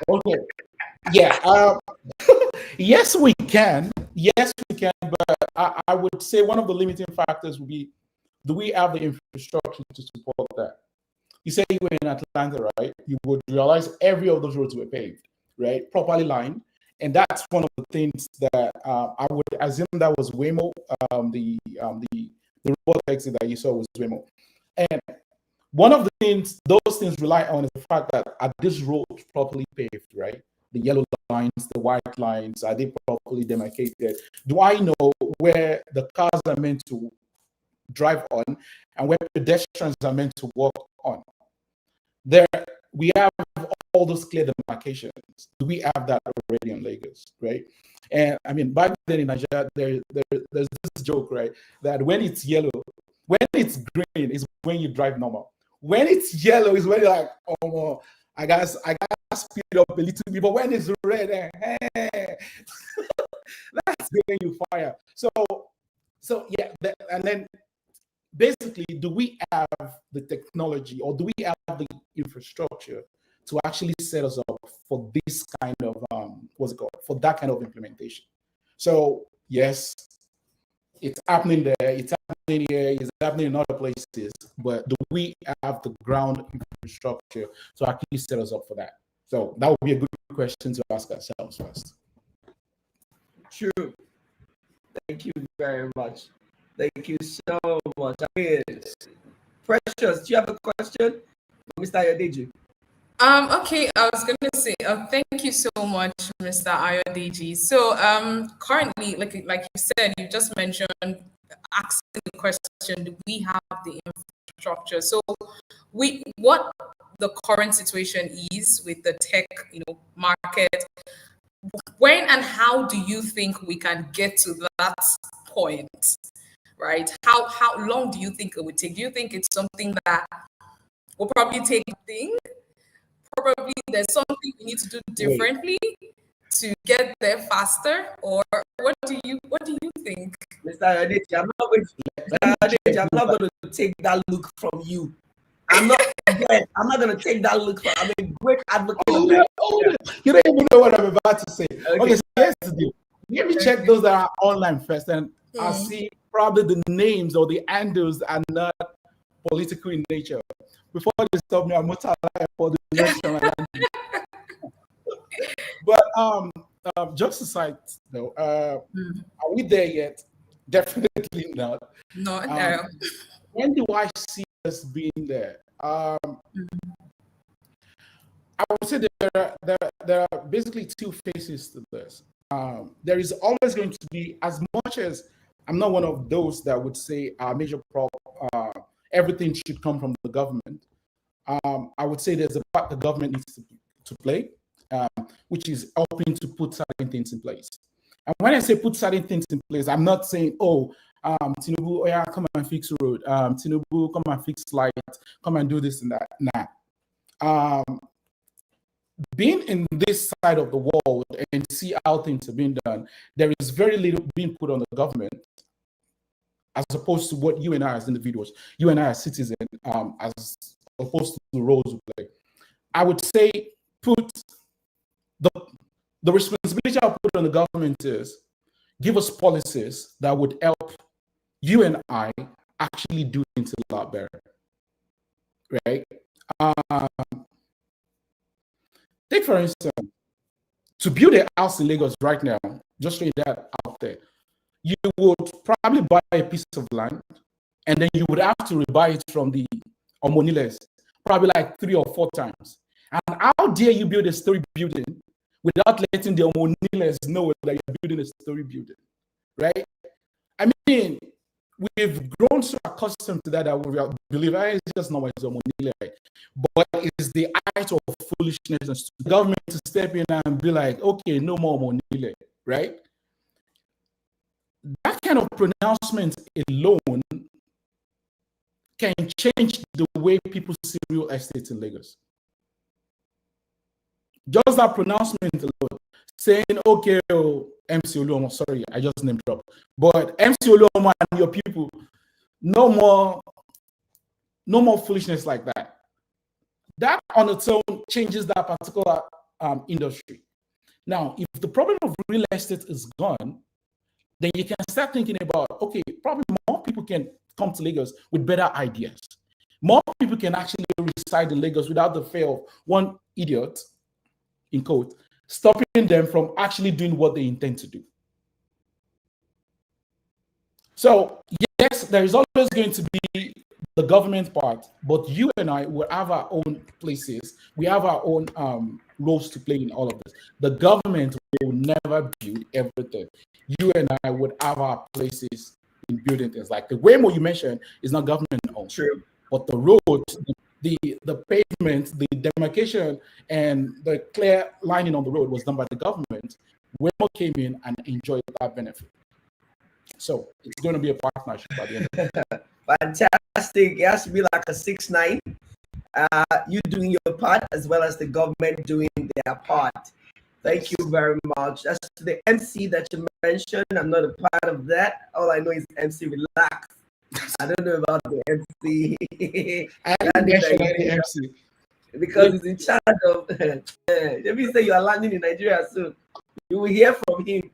Okay. Yeah. Yes, we can. Yes, we can. But I would say one of the limiting factors would be, do we have the infrastructure to support that? You say you were in Atlanta, right? You would realize every of those roads were paved, right? Properly lined. And that's one of the things that I would assume that was Waymo, the robot taxi that you saw was Waymo. And one of the things those things rely on is the fact that are these roads properly paved, right? The yellow lines, the white lines, are they properly demarcated? Do I know where the cars are meant to drive on and where pedestrians are meant to walk on? There, we have all those clear demarcations. Do we have that already in Lagos, right? And I mean, back then in Nigeria, there's this joke, right? That when it's yellow, when it's green is when you drive normal. When it's yellow is when you're like, oh, I got speed up a little bit. But when it's red, that's when you fire. So yeah, and then basically, do we have the technology or do we have the infrastructure to actually set us up for this kind of for that kind of implementation? So yes, it's happening there, it's happening here, it's happening in other places, but do we have the ground infrastructure to actually set us up for that? So that would be a good question to ask ourselves first. True. Thank you very much. Thank you so much. I mean, Precious, do you have a question for Mr. Ayodeji? Okay, I was going to say, thank you so much, Mr. Ayodeji. So, currently, like you said, you just mentioned asking the question: do we have the infrastructure? So, what the current situation is with the tech, market. When and how do you think we can get to that point? Right? How long do you think it would take? Do you think it's something that will probably take a thing? Probably there's something we need to do differently to get there faster, or what do you think? Mr. Ayodeji, I'm not going to take that look from you. I'm not going to take that look from. I'm a great advocate. You don't even know what I'm about to say. Okay, so here's the deal. Let me check those that are online first, and I'll see probably the names or the handles are not political in nature. Before they stop me, I'm not alive for the next time. But jokes aside, though, are we there yet? Definitely not. No. When do I see us being there? I would say there are basically two phases to this. There is always going to be, as much as I'm not one of those that would say our major problem, everything should come from the government. I would say there's a part the government needs to play, which is helping to put certain things in place. And when I say put certain things in place, I'm not saying, Tinubu, oh yeah, come and fix road. Tinubu, come and fix lights. Come and do this and that. Nah. Being in this side of the world and see how things are being done, there is very little being put on the government, as opposed to what you and I as individuals, you and I as citizens, as opposed to the roles we play. I would say put the responsibility I put on the government is give us policies that would help you and I actually do things a lot better, right? Take for instance, to build a house in Lagos right now, just straight that out there, you would probably buy a piece of land, and then you would have to rebuy it from the Omoniles, probably like 3 or 4 times. And how dare you build a story building without letting the Omoniles know that you're building a story building, right? I mean, we've grown so accustomed to that we believe it's just not what it's Omonile, but it's the height of foolishness and the government to step in and be like, okay, no more Omonile, right? That kind of pronouncement alone can change the way people see real estate in Lagos. Just that pronouncement alone, saying, okay, MC Oluomo, sorry, I just name drop, but MC Oluomo and your people, no more foolishness like that. That on its own changes that particular industry. Now, if the problem of real estate is gone, then you can start thinking about, okay, probably more people can come to Lagos with better ideas. more people can actually reside in Lagos without the fear of one idiot, in quote, stopping them from actually doing what they intend to do. So, yes, there is always going to be the government part, but you and I will have our own places. We have our own roles to play in all of this. The government will never build everything. You and I would have our places in building things. Like the Waymo you mentioned is not government owned. True. But the road, the pavement, the demarcation, and the clear lining on the road was done by the government. Waymo came in and enjoyed that benefit. So it's going to be a partnership at the end of it. Fantastic. It has to be like a 6-9. You doing your part as well as the government doing their part. Thank you very much. As to the MC that you mentioned, I'm not a part of that. All I know is MC Relax. I don't know about the MC. I didn't mention the MC. Because he's in charge of. Let me say you are landing in Nigeria soon. You will hear from him.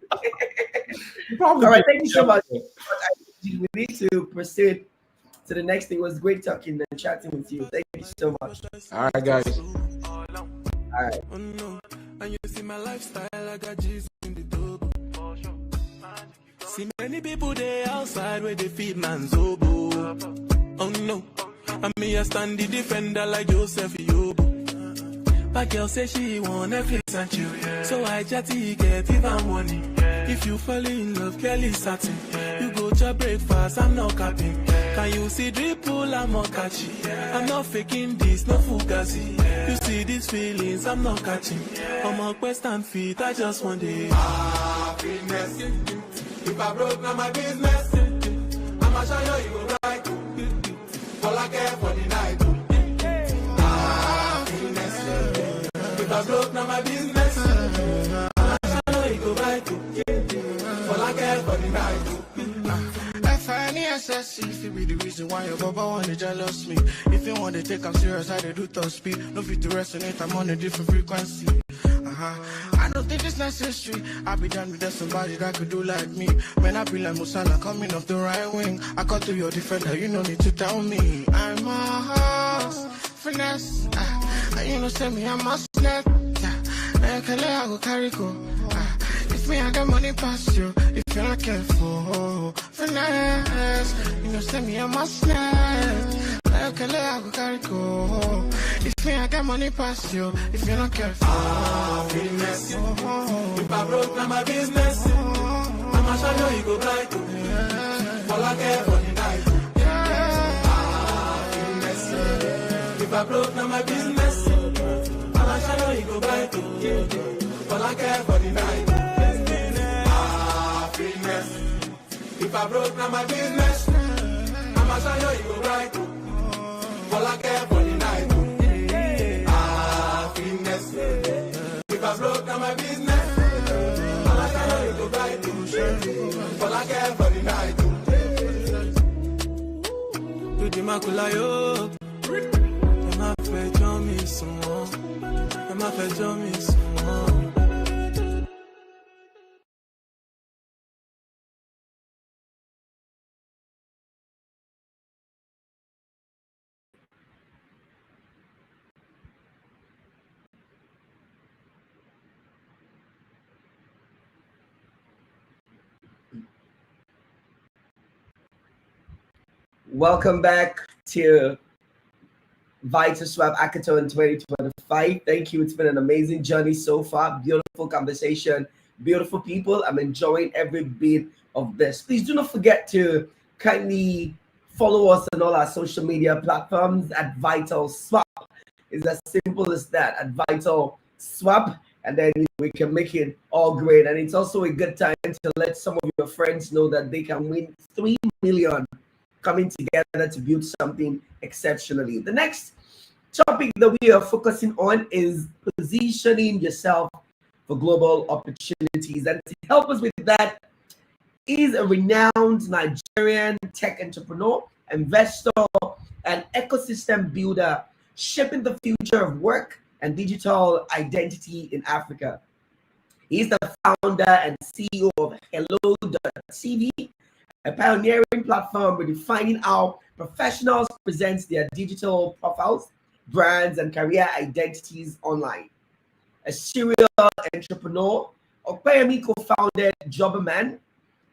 All right, thank you so much. We need to proceed to the next thing. It was great talking and chatting with you. Thank you so much. All right, guys. All right. And you see my lifestyle, I got G's in the double. See many people there outside where they feed man's oboe. Oh no, and me a stand the defender like Joseph Yobo. But girl say she want Netflix and chill, yeah. So I chatty get even money. If you fall in love, Kelly satin. You go to breakfast, I'm not capping. Can you see dripple, I'm not catchy. I'm not faking this, no fugazi. You see these feelings, I'm not catching. I'm on quest and feet, I just want it. Happiness. If I broke, now my business. I'ma show you, you go right. All I care for the night. If I broke, now my business. I know you go right. All I care for the night. I find the SSC if it be the reason why your baba want to jealous me. If you want to take I'm serious, I do top speed. No fit to resonate, I'm on a different frequency. I don't think it's necessary. I be done with somebody that could do like me. When I be like Musala coming off the right wing, I cut to your defender, you no need to tell me. I'm a horse, finesse. And you know, send me, I'm a snap. I go carry go. If me, I got money past you. If you're not careful, finesse. You know, send me, I'm a snap. I go carry go. If me, I got money past you. If you're not careful, finesse. If I broke, now my business. I'ma show you, you go right. All I care for the night. Finesse. If I broke, now my business. I'ma show you, you go right. All I care for the night. Finesse. If I broke, now my business. I'ma show you, you go right. All I care for the night. Finesse. If I broke, now my business. I'ma show you, you go right. All I care for the night. Do the macula yo. Emma fetch me someone. Emma fetch me someone. Welcome back to VitalSwap Hackathon 2025. Thank you. It's been an amazing journey so far. Beautiful conversation, beautiful people. I'm enjoying every bit of this. Please do not forget to kindly follow us on all our social media platforms at VitalSwap. It's as simple as that, at VitalSwap, and then we can make it all great. And it's also a good time to let some of your friends know that they can win 3 million coming together to build something exceptionally. The next topic that we are focusing on is positioning yourself for global opportunities. And to help us with that is a renowned Nigerian tech entrepreneur, investor, and ecosystem builder, shaping the future of work and digital identity in Africa. He's the founder and CEO of Hello.tv, a pioneering platform redefining how professionals present their digital profiles, brands, and career identities online. A serial entrepreneur, Opeyemi co-founded Jobberman,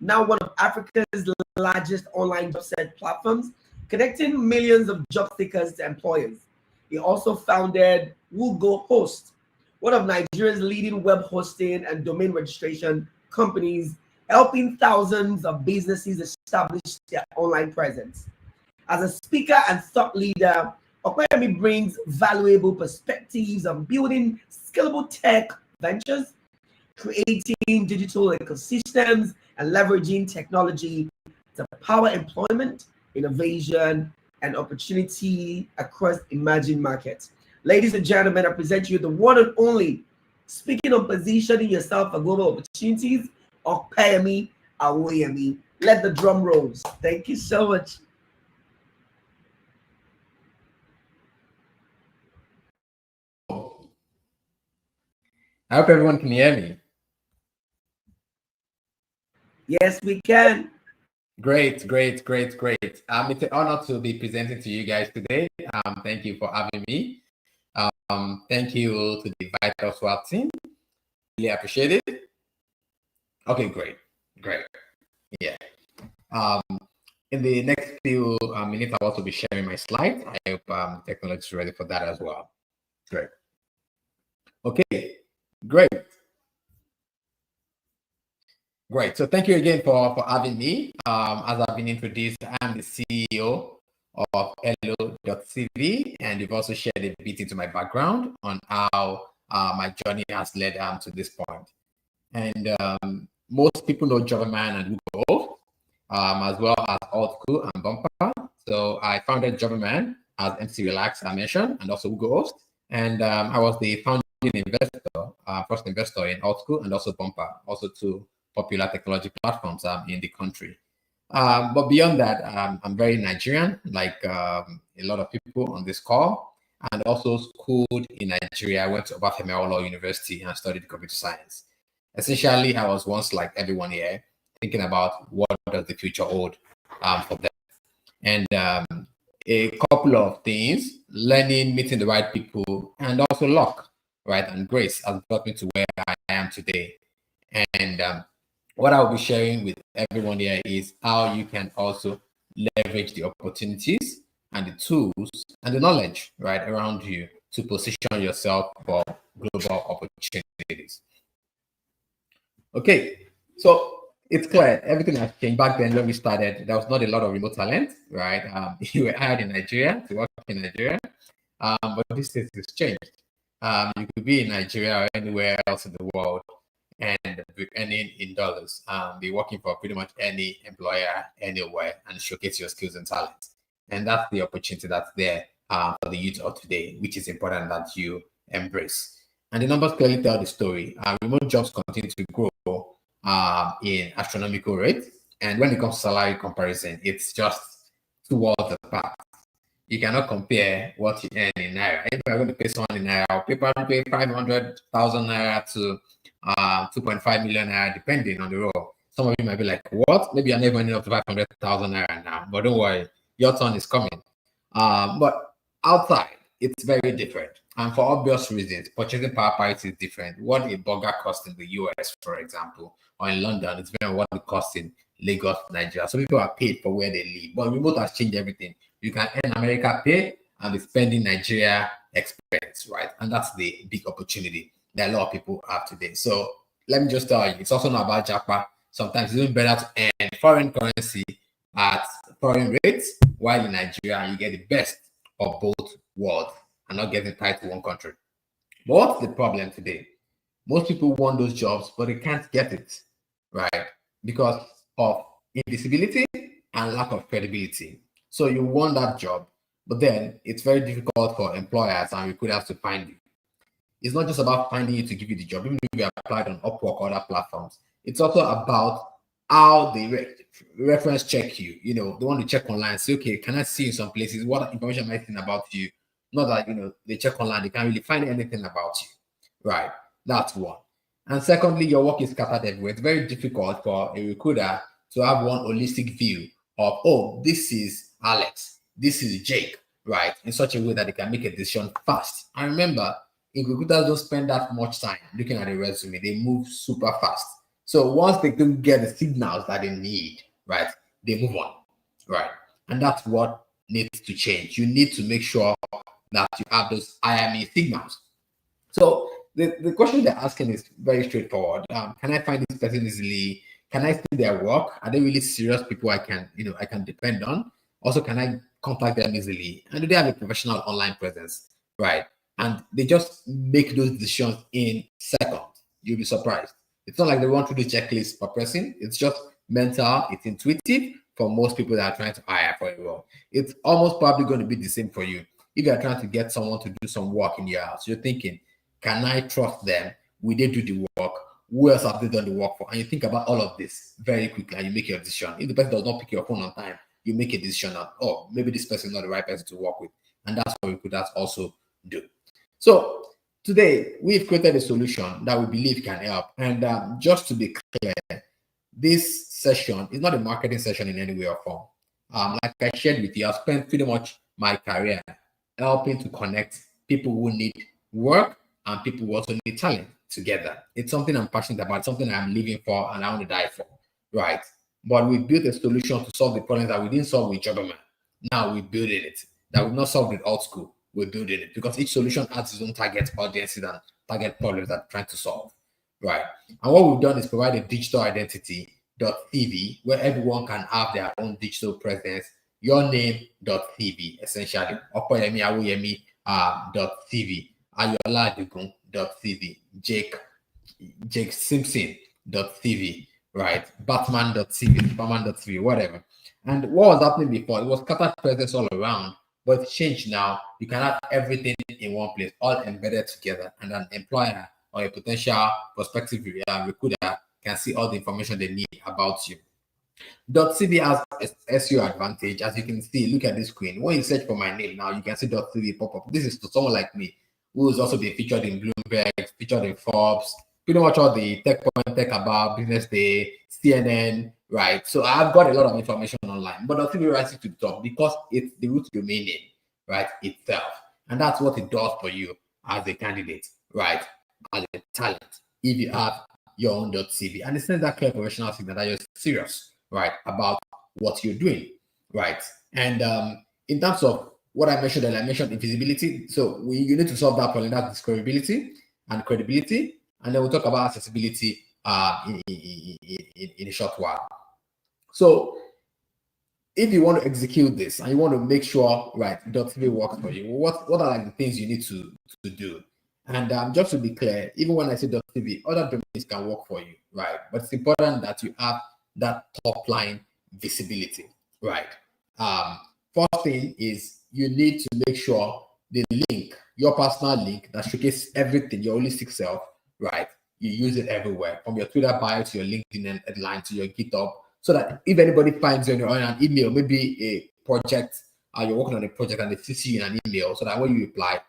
now one of Africa's largest online job search platforms, connecting millions of job seekers to employers. He also founded Wugo Host, one of Nigeria's leading web hosting and domain registration companies, helping thousands of businesses establish their online presence. As a speaker and thought leader, Okoyemi brings valuable perspectives on building scalable tech ventures, creating digital ecosystems, and leveraging technology to power employment, innovation, and opportunity across emerging markets. Ladies and gentlemen, I present you the one and only, speaking on positioning yourself for global opportunities, Opeyemi Awoyemi. Let the drum rolls. Thank you so much. I hope everyone can hear me. Yes, we can. Great. It's an honor to be presenting to you guys today. Thank you for having me. Thank you to the VitalSwap team. Really appreciate it. Okay, great. Yeah. In the next few minutes, I'll also be sharing my slides. I hope technology is ready for that as well. Great. Okay, great. Great. So thank you again for having me. As I've been introduced, I'm the CEO of Hello.cv, and you've also shared a bit into my background on how my journey has led to this point. And most people know Jobberman and Google, as well as Altcool and Bumper. So I founded Jobberman, as MC Relax I mentioned, and also Google Host. And I was the founding investor, first investor in Altcool and also Bumper, also two popular technology platforms in the country. But beyond that, I'm very Nigerian, like a lot of people on this call, and also schooled in Nigeria. I went to Obafemi Awolowo University and studied computer science. Essentially, I was once like everyone here, thinking about what does the future hold for them. And a couple of things, learning, meeting the right people, and also luck, right, and grace has brought me to where I am today. And what I'll be sharing with everyone here is how you can also leverage the opportunities and the tools and the knowledge right around you to position yourself for global opportunities. Okay, so it's clear everything has changed. Back then when we started, there was not a lot of remote talent, right? You were hired in Nigeria to work in Nigeria, but this has changed. You could be in Nigeria or anywhere else in the world and be earning in dollars, be working for pretty much any employer anywhere and showcase your skills and talents. And that's the opportunity that's there for the youth of today, which is important that you embrace. And the numbers clearly tell the story. Remote jobs continue to grow in astronomical rates. And when it comes to salary comparison, it's just towards the path. You cannot compare what you earn in Naira. If you're going to pay someone in Naira, people pay 500,000 Naira to 2.5 million Naira, depending on the role. Some of you might be like, what? Maybe you're never ending up to 500,000 Naira now, but don't worry, your turn is coming. But outside, it's very different. And for obvious reasons, purchasing power parity is different. What a burger costs in the US, for example, or in London, it's very what it costs in Lagos, Nigeria. So people are paid for where they live. But remote has changed everything. You can earn America pay and be spending Nigeria expense, right? And that's the big opportunity that a lot of people have today. So let me just tell you, it's also not about Japa. Sometimes it's even better to earn foreign currency at foreign rates, while in Nigeria, you get the best of both worlds and not getting tied to one country. But what's the problem today? Most people want those jobs, but they can't get it, right? Because of invisibility and lack of credibility. So you want that job, but then it's very difficult for employers and recruiters to find you. It's not just about finding you to give you the job, even if you applied on Upwork or other platforms. It's also about how they reference check you. You know, they want to check online, say, okay, can I see in some places what information am I seeing about you? Not that, you know, they check online, they can't really find anything about you, right? That's one. And secondly, your work is scattered everywhere. It's very difficult for a recruiter to have one holistic view of, oh, this is Alex, this is Jake, right? In such a way that they can make a decision fast. And remember, recruiters don't spend that much time looking at a resume. They move super fast. So once they can get the signals that they need, right, they move on, right? And that's what needs to change. You need to make sure that you have those IME signals. So the question they're asking is very straightforward. Can I find this person easily? Can I see their work? Are they really serious people I can depend on? Also, can I contact them easily? And do they have a professional online presence? Right. And they just make those decisions in seconds. You'll be surprised. It's not like they run through the checklist per person. It's just mental, it's intuitive for most people that are trying to hire for a role. It's almost probably going to be the same for you. If you're trying to get someone to do some work in your house, you're thinking, can I trust them? Will they do the work? Who else have they done the work for? And you think about all of this very quickly and you make your decision. If the person does not pick your phone on time, you make a decision that, oh, maybe this person is not the right person to work with. And that's what recruiters also do. So today, we've created a solution that we believe can help. And just to be clear, this session is not a marketing session in any way or form. Like I shared with you, I've spent pretty much my career helping to connect people who need work and people who also need talent together. It's something I'm passionate about, something I'm living for and I want to die for, right? But we built a solution to solve the problems that we didn't solve with Jobberman. Now we're building it. That we've not solved with old school. We're building it because each solution has its own target audiences and target problems that we're trying to solve, right? And what we've done is provide a digital identity.tv where everyone can have their own digital presence. Your name.tv, essentially. Okoyemi Awoyemi .tv, Ayola.tv, Jake Simpson.tv, right? Batman.tv, Superman.tv, whatever. And what was happening before? It was scattered presence all around, but it's changed now. You can have everything in one place, all embedded together, and an employer or a potential prospective recruiter can see all the information they need about you. .cv has SEO advantage. As you can see, look at this screen. When you search for my name now, you can see .cv pop up. This is to someone like me who has also been featured in Bloomberg, featured in Forbes, pretty much all the Tech Point, Tech About, Business Day, CNN, right? So I've got a lot of information online, but .cv rises to the top because it's the root domain name, right, itself. And that's what it does for you as a candidate, right, as a talent, if you have your own .cv. And it sends that clear professional signal that you're serious, right, about what you're doing, right? And in terms of what I mentioned, invisibility. So you need to solve that problem, that's discoverability and credibility. And then we'll talk about accessibility in a short while. So if you want to execute this and you want to make sure, right, .tv works for you, what are like the things you need to do? And just to be clear, even when I say .tv, other domains can work for you, right? But it's important that you have that top line visibility, right? First thing is you need to make sure the link, your personal link that showcases everything, your holistic self, right? You use it everywhere, from your Twitter bio to your LinkedIn headline to your GitHub, so that if anybody finds you on an email, maybe a project, you're working on a project and they see you in an email, so that when you reply,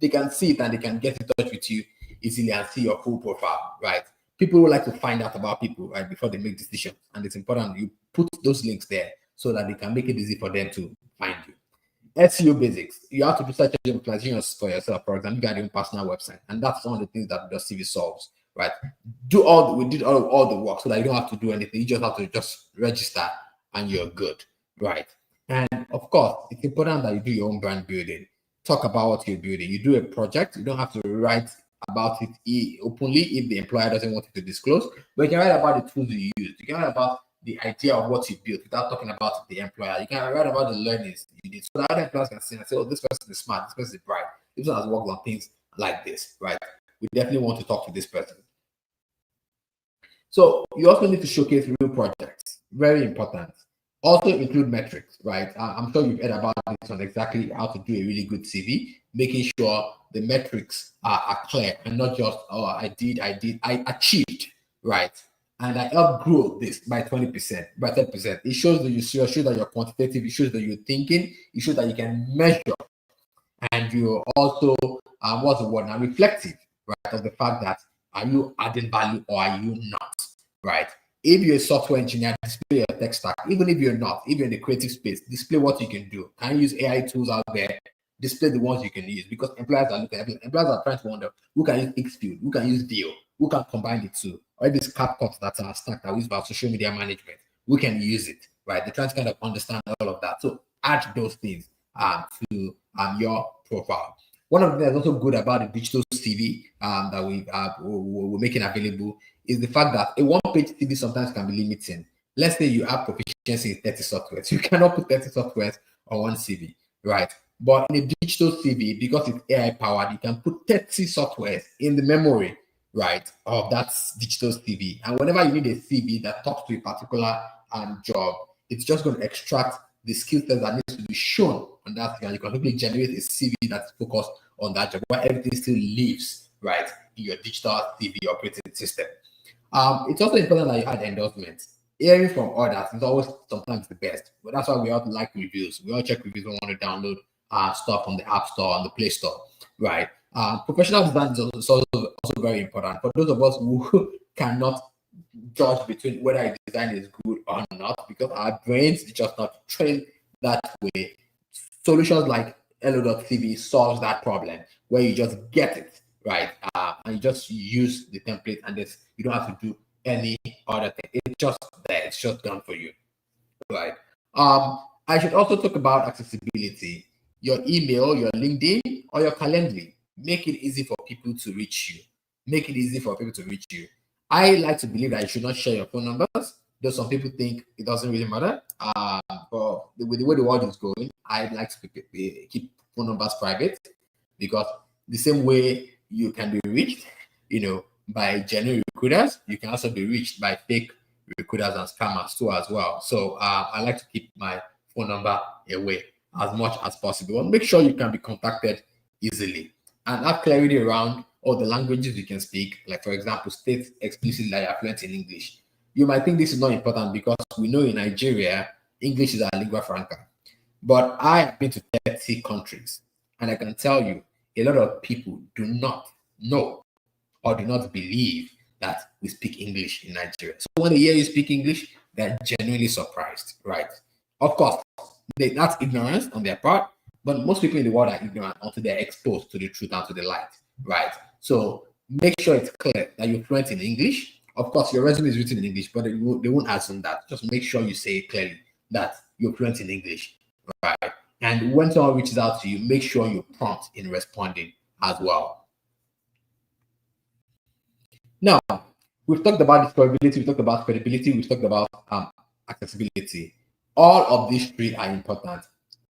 they can see it and they can get in touch with you easily and see your full profile, right? People would like to find out about people, right, before they make decisions. And it's important you put those links there so that they can make it easy for them to find you. SEO basics. You have to do search engine optimization for yourself, for example, you got your own personal website. And that's one of the things that .cv solves, right? We did all the work so that you don't have to do anything. You just have to just register and you're good, right? And of course, it's important that you do your own brand building. Talk about what you're building. You do a project, you don't have to write about it openly if the employer doesn't want you to disclose, but you can write about the tools you use. You can write about the idea of what you built without talking about the employer. You can write about the learnings you did, so that other employers can see and say, oh, this person is smart, this person is bright, this person has worked on things like this, right? We definitely want to talk to this person. So you also need to showcase real projects. Very important. Also include metrics, right? I'm sure you've heard about this on exactly how to do a really good CV, making sure the metrics are clear and not just, oh, I achieved, right? And I helped grow this by 20%, by 10%. It shows that you're serious, shows that you're quantitative, it shows that you're thinking, it shows that you can measure. And you're also, what's the word now, reflective, right, of the fact that are you adding value or are you not, right? If you're a software engineer, display your tech stack. Even if you're not, if you're in the creative space, display what you can do. Can you use AI tools out there? Display the ones you can use, because employers are looking at it. Employers are trying to wonder who can use Xfield, who can use Dio, who can combine the two, or if it's CapCut that are stacked that we use about social media management, we can use it, right? They're trying to kind of understand all of that. So add those things to your profile. One of the things that's also good about the digital CV that we're making available is the fact that a one-page CV sometimes can be limiting. Let's say you have proficiency in 30 softwares. You cannot put 30 softwares on one CV, right? But in a digital CV, because it's AI powered, you can put 30 softwares in the memory, right, of that digital CV. And whenever you need a CV that talks to a particular job, it's just going to extract the skill set that needs to be shown on that thing, and you can quickly generate a CV that's focused on that job, where everything still lives, right, in your digital CV operating system. It's also important that you add endorsements. Hearing from others is always sometimes the best, but that's why we all like reviews. We all check reviews. We want to download stuff from the App Store and the Play Store, right? Professional design is also very important for those of us who cannot judge between whether a design is good or not, because our brains is just not trained that way. Solutions like Hello.tv solves that problem, where you just get it right, and you just use the template, and you don't have to do any other thing. It's just there. It's just done for you, right? I should also talk about accessibility. Your email, your LinkedIn, or your Calendly. Make it easy for people to reach you. Make it easy for people to reach you. I like to believe that you should not share your phone numbers, though some people think it doesn't really matter. But with the way the world is going, I'd like to keep phone numbers private, because the same way you can be reached, by genuine recruiters, you can also be reached by fake recruiters and scammers too as well. So I like to keep my phone number away as much as possible. Make sure you can be contacted easily, and have clarity around all the languages you can speak. Like, for example, state explicitly that you are fluent in English. You might think this is not important because we know in Nigeria, English is our lingua franca. But I have been to 30 countries, and I can tell you, a lot of people do not know or do not believe that we speak English in Nigeria. So when they hear you speak English, they're genuinely surprised, right? Of course, that's ignorance on their part, but most people in the world are ignorant until they're exposed to the truth and to the light, right? So make sure it's clear that you're fluent in English. Of course, your resume is written in English, but they won't assume that. Just make sure you say clearly that you're fluent in English, right? And when someone reaches out to you, make sure you're prompt in responding as well. Now, we've talked about discoverability, we've talked about credibility, we've talked about accessibility. All of these three are important.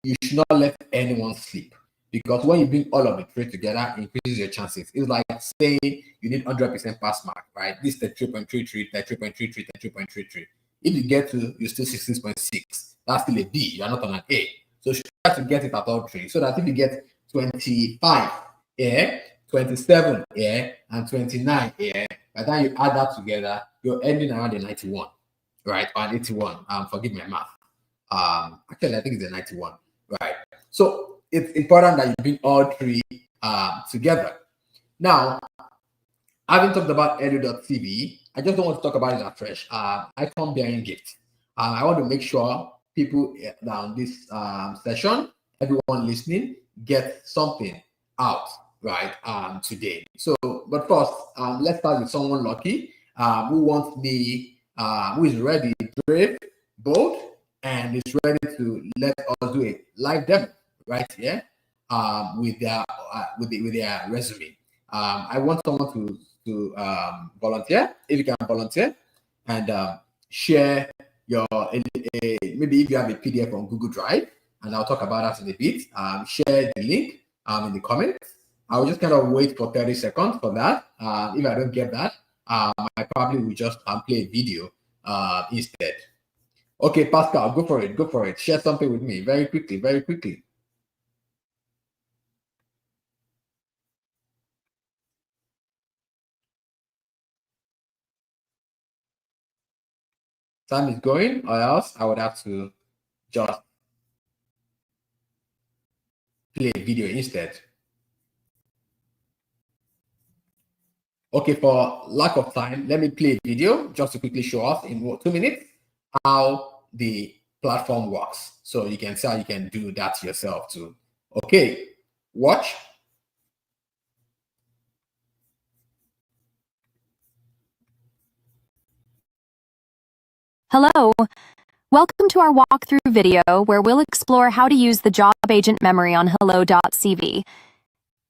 You should not let anyone sleep, because when you bring all of the three together, it increases your chances. It's like saying you need 100% pass mark, right? This is 33.33, 33.33, 33.33. If you get to, you're still 16.6. That's still a B. You're not on an A. So try to get it at all three, so that if you get 25 A, 27 A, and 29 A, by the time you add that together, you're ending around the 91, right? Or an 81. Forgive my math. Actually, I think it's a 91, right? So it's important that you bring all three together. Now, having talked about edu.tv, I just don't want to talk about it afresh. Icon bearing gift. I want to make sure people down this session, everyone listening, get something out right today. So, but first, let's start with someone lucky who wants me, who is ready, brave, bold, and is ready to let us do a live demo right here with their resume. I want someone to volunteer, if you can volunteer, and share your maybe if you have a PDF on Google Drive, and I'll talk about that in a bit. Share the link in the comments. I'll just kind of wait for 30 seconds for that. If I don't get that, I probably will just play a video instead. Okay, Pascal, go for it. Go for it. Share something with me very quickly, very quickly. Time is going, or else I would have to just play a video instead. Okay, for lack of time, let me play a video just to quickly show us in 2 minutes how the platform works. So you can see how you can do that yourself too. Okay, watch. Hello. Welcome to our walkthrough video where we'll explore how to use the job agent memory on hello.cv.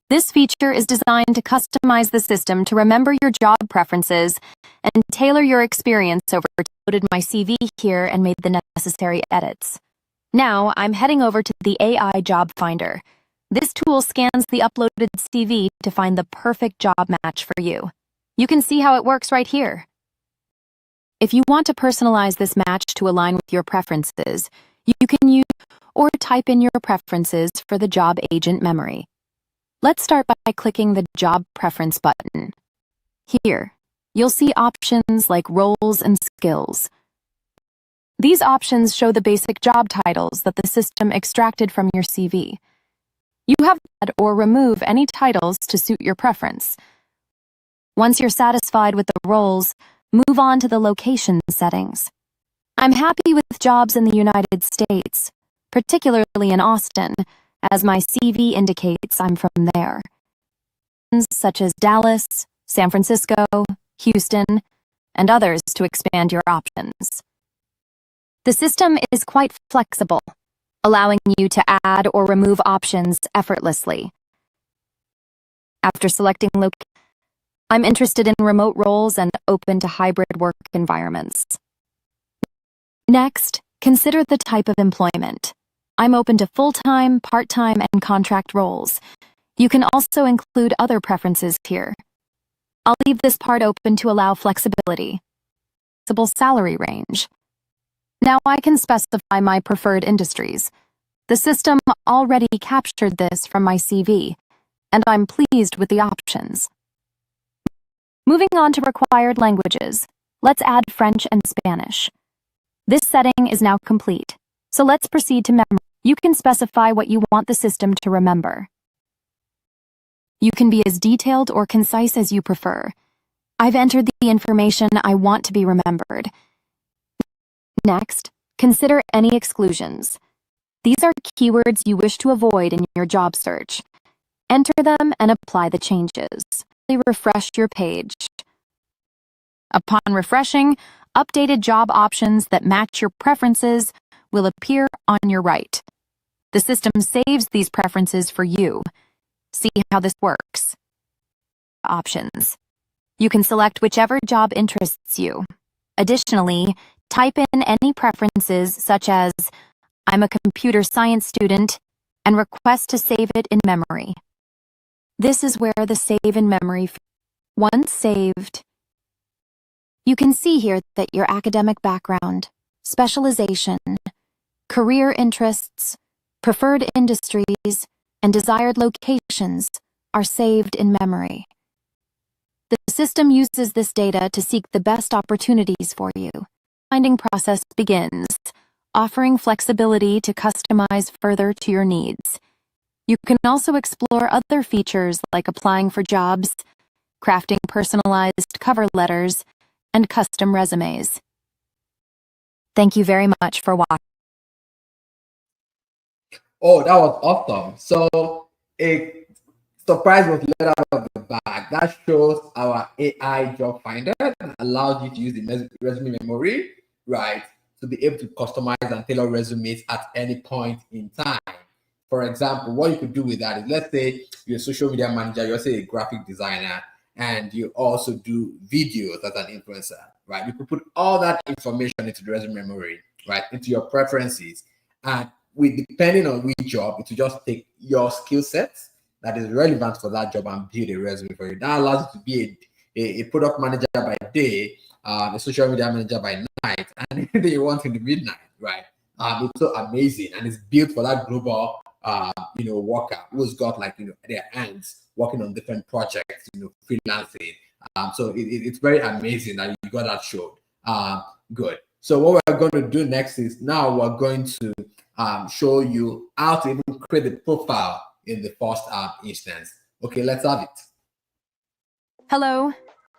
This feature is designed to customize the system to remember your job preferences and tailor your experience over. Loaded my CV here and made the necessary edits. Now I'm heading over to the AI Job Finder. This tool scans the uploaded CV to find the perfect job match for you. You can see how it works right here. If you want to personalize this match to align with your preferences, you can use or type in your preferences for the job agent memory. Let's start by clicking the Job Preference button. Here, you'll see options like roles and skills. These options show the basic job titles that the system extracted from your CV. You have to add or remove any titles to suit your preference. Once you're satisfied with the roles, move on to the location settings. I'm happy with jobs in the United States, particularly in Austin, as my CV indicates I'm from there. Such as Dallas, San Francisco, Houston, and others to expand your options. The system is quite flexible, allowing you to add or remove options effortlessly. After selecting location, I'm interested in remote roles and open to hybrid work environments. Next, consider the type of employment. I'm open to full-time, part-time, and contract roles. You can also include other preferences here. I'll leave this part open to allow flexibility. Flexible salary range. Now I can specify my preferred industries. The system already captured this from my CV, and I'm pleased with the options. Moving on to required languages, let's add French and Spanish. This setting is now complete, so let's proceed to memory. You can specify what you want the system to remember. You can be as detailed or concise as you prefer. I've entered the information I want to be remembered. Next, consider any exclusions. These are keywords you wish to avoid in your job search. Enter them and apply the changes. Refresh your page. Upon refreshing, updated job options that match your preferences will appear on your right. The system saves these preferences for you. See how this works. Options. You can select whichever job interests you. Additionally, type in any preferences such as, I'm a computer science student, and request to save it in memory. This is where the save in memory. Once saved, you can see here that your academic background, specialization, career interests, preferred industries, and desired locations are saved in memory. The system uses this data to seek the best opportunities for you. The finding process begins, offering flexibility to customize further to your needs. You can also explore other features like applying for jobs, crafting personalized cover letters, and custom resumes. Thank you very much for watching. Oh, that was awesome. So a surprise was let out of the bag. That shows our AI job finder that allows you to use the resume memory, right, to be able to customize and tailor resumes at any point in time. For example, what you could do with that is, let's say you're a social media manager, you're also a graphic designer, and you also do videos as an influencer, right? You could put all that information into the resume memory, right, into your preferences. And depending on which job, it will just take your skill sets that is relevant for that job and build a resume for you. That allows you to be a product manager by day, a social media manager by night, and anything you want in the midnight, right? It's so amazing, and it's built for that global worker who's got their hands working on different projects, freelancing. So it's very amazing that you got that showed. Good. So what we're going to do next is now we're going to show you how to even create a profile in the first instance. Okay, let's have it. Hello,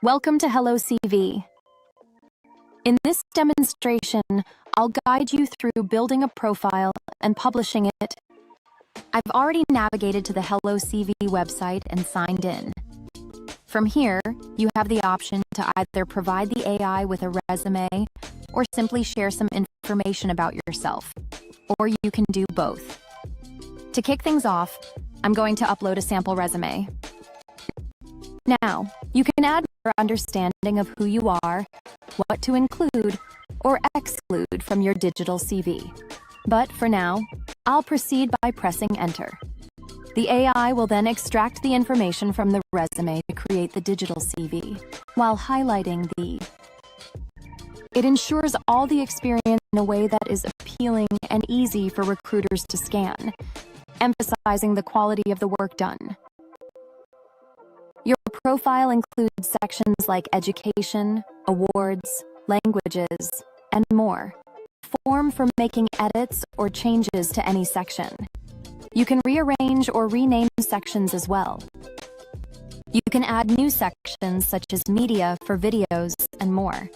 Welcome to Hello CV. In this demonstration, I'll guide you through building a profile and publishing it. I've already navigated to the Hello CV website and signed in. From here, you have the option to either provide the AI with a resume or simply share some information about yourself, or you can do both. To kick things off, I'm going to upload a sample resume. Now, you can add your understanding of who you are, what to include or exclude from your digital CV. But for now, I'll proceed by pressing enter. The AI will then extract the information from the resume to create the digital CV, while highlighting the. It ensures all the experience in a way that is appealing and easy for recruiters to scan, emphasizing the quality of the work done. Your profile includes sections like education, awards, languages, and more. Form for making edits or changes to any section. You can rearrange or rename sections as well. You can add new sections such as media for videos and more.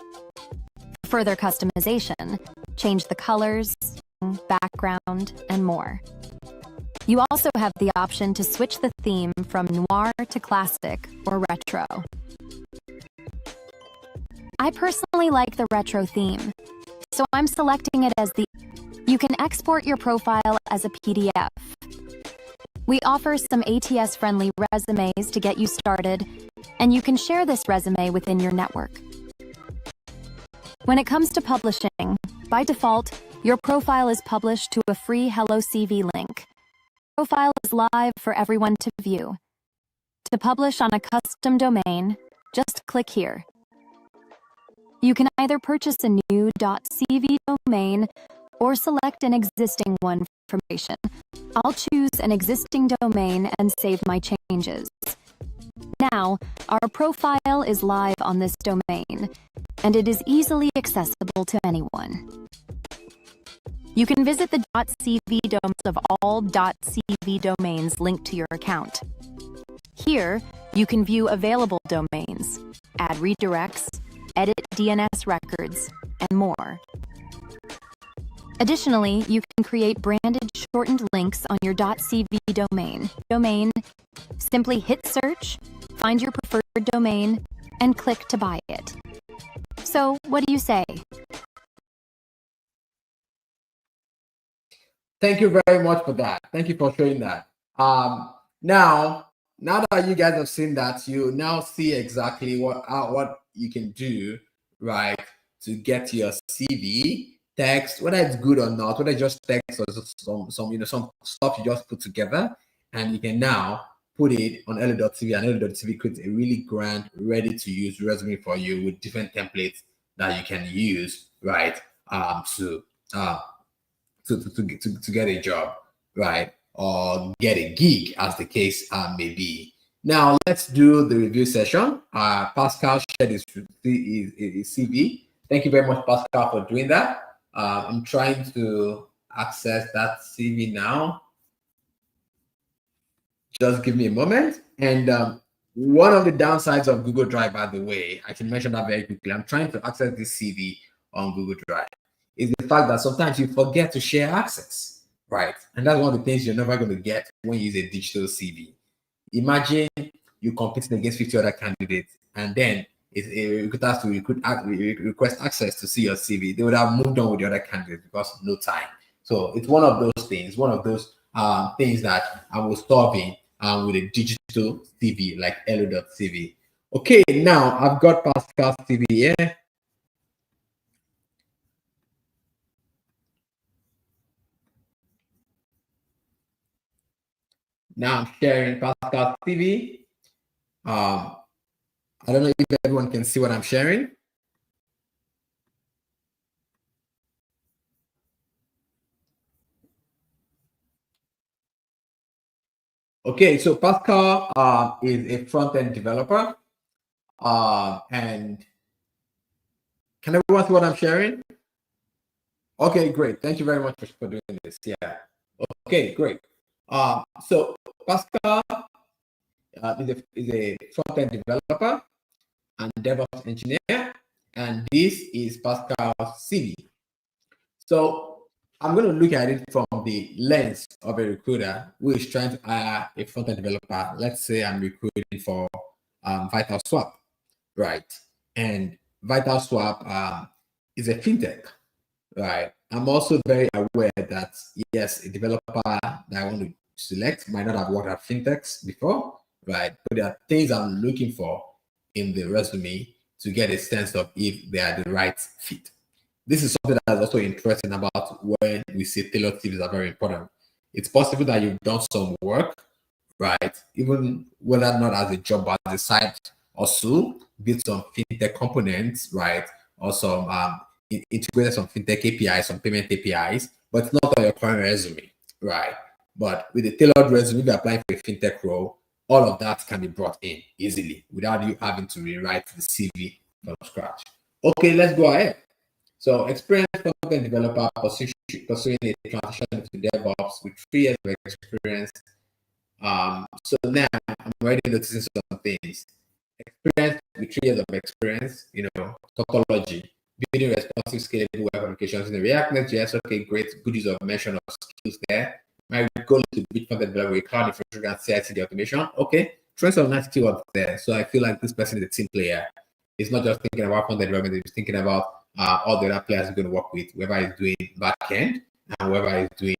For further customization, change the colors, background, and more. You also have the option to switch the theme from noir to classic or retro. I personally like the retro theme, so I'm selecting it as the. You can export your profile as a PDF. We offer some ATS-friendly resumes to get you started, and you can share this resume within your network. When it comes to publishing, by default, your profile is published to a free Hello CV link. Profile is live for everyone to view. To publish on a custom domain, just click here. You can either purchase a new .cv domain or select an existing one for information. I'll choose an existing domain and save my changes. Now, our profile is live on this domain, and it is easily accessible to anyone. You can visit the .cv domains of all .cv domains linked to your account. Here, you can view available domains, add redirects, edit DNS records, and more. Additionally, you can create branded shortened links on your .cv domain. Simply hit search, find your preferred domain, and click to buy it. So, what do you say? Thank you very much for that. Thank you for showing that. Now that you guys have seen that, you now see exactly what you can do, right, to get your CV text, whether it's good or not, whether it's just text or just some stuff you just put together, and you can now put it on Hello.cv, and Hello.cv creates a really grand, ready-to-use resume for you with different templates that you can use, right, to get a job, right, or get a gig, as the case may be. Now let's do the review session. Pascal shared his CV. Thank you very much, Pascal, for doing that. I'm trying to access that CV now. Just give me a moment. And one of the downsides of Google Drive, by the way, I can mention that very quickly. I'm trying to access this CV on Google Drive. Is the fact that sometimes you forget to share access, right? And that's one of the things you're never going to get when you use a digital CV. Imagine you competing against 50 other candidates, and then a recruiter has to request access to see your CV. They would have moved on with the other candidates because of no time. So it's one of those things, things that I was solving with a digital CV like Hello.cv. Okay, now I've got Pascal's CV here. Now I'm sharing Pascal's CV. I don't know if everyone can see what I'm sharing. Okay, so Pascal is a front-end developer. And can everyone see what I'm sharing? Okay, great. Thank you very much for doing this. Yeah. Okay, great. So Pascal is a front-end developer. and DevOps engineer, and this is Pascal's CV. So I'm going to look at it from the lens of a recruiter who is trying to hire a front-end developer. Let's say I'm recruiting for VitalSwap, right? And VitalSwap is a fintech, right? I'm also very aware that, yes, a developer that I want to select might not have worked at fintechs before, right? But there are things I'm looking for in the resume to get a sense of if they are the right fit. This is something that's also interesting about when we say tailored CVs are very important. It's possible that you've done some work, right? Even whether or not as a job, but as a side also, build some fintech components, right? Or some integrated some fintech APIs, some payment APIs, but it's not on your current resume, right? But with a tailored resume, if you're applying for a fintech role, all of that can be brought in easily without you having to rewrite the CV from scratch. Okay, let's go ahead. So, experienced front-end developer pursuing a transition into DevOps with 3 years of experience. So now I'm already noticing some things. Experience with 3 years of experience, tautology, building responsive, scalable web applications in the React Next.js. Okay, great, good use of mention of skills there. My goal is to build front-end developer with cloud infrastructure and CI/CD automation. Okay, trace of nice keywords there. So I feel like this person is a team player. It's not just thinking about front-end development; he's thinking about all the other players he's going to work with, whoever is doing backend and whoever is doing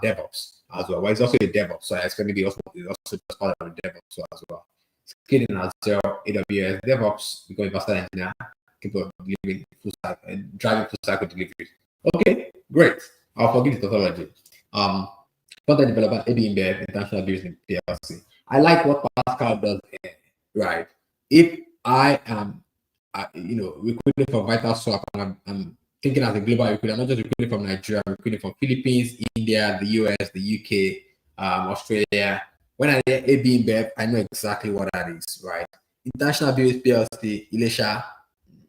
DevOps as well. Well, he's also a DevOps, so I expect maybe also just part of the DevOps as well. Scaling Azure, AWS, DevOps, becoming faster engineer, capable of delivering full stack and driving full cycle delivery. Okay, great. I'll forget the tautology. Front-end developer, AB InBev, international business PLC. I like what Pascal does here, right? If I am recruiting for VitalSwap, and I'm thinking as a global recruiter. I'm not just recruiting from Nigeria, I'm recruiting from Philippines, India, the US, the UK, Australia. When I hear AB InBev, I know exactly what that is, right? International Business PLC, Elisha,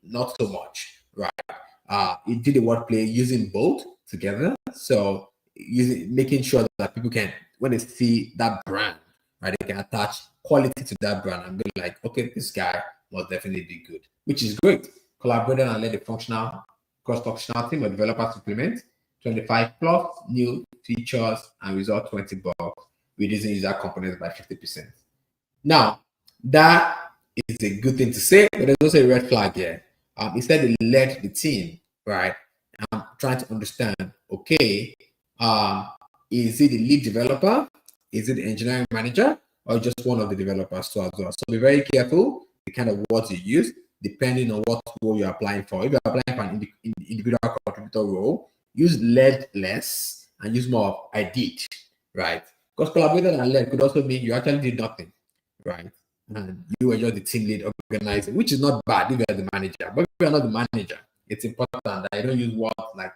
not so much, right? It did the wordplay using both together. So making sure that people can, when they see that brand, right, they can attach quality to that brand and be like, okay, this guy must definitely be good, which is great. Collaborated and led the functional cross-functional team of developers to implement 25 plus new features and resolve 20 bugs, reducing user components by 50%. Now, that is a good thing to say, but there's also a red flag here. Instead, they led the team, right? I'm trying to understand, okay, is it the lead developer? Is it the engineering manager? Or just one of the developers too as well? So be very careful the kind of words you use, depending on what role you're applying for. If you're applying for an individual contributor role, use led less and use more of I did, right? Because collaborator and led could also mean you actually did nothing, right? And you were just the team lead organizer, which is not bad if you're the manager. But if you're not the manager, it's important that you don't use words like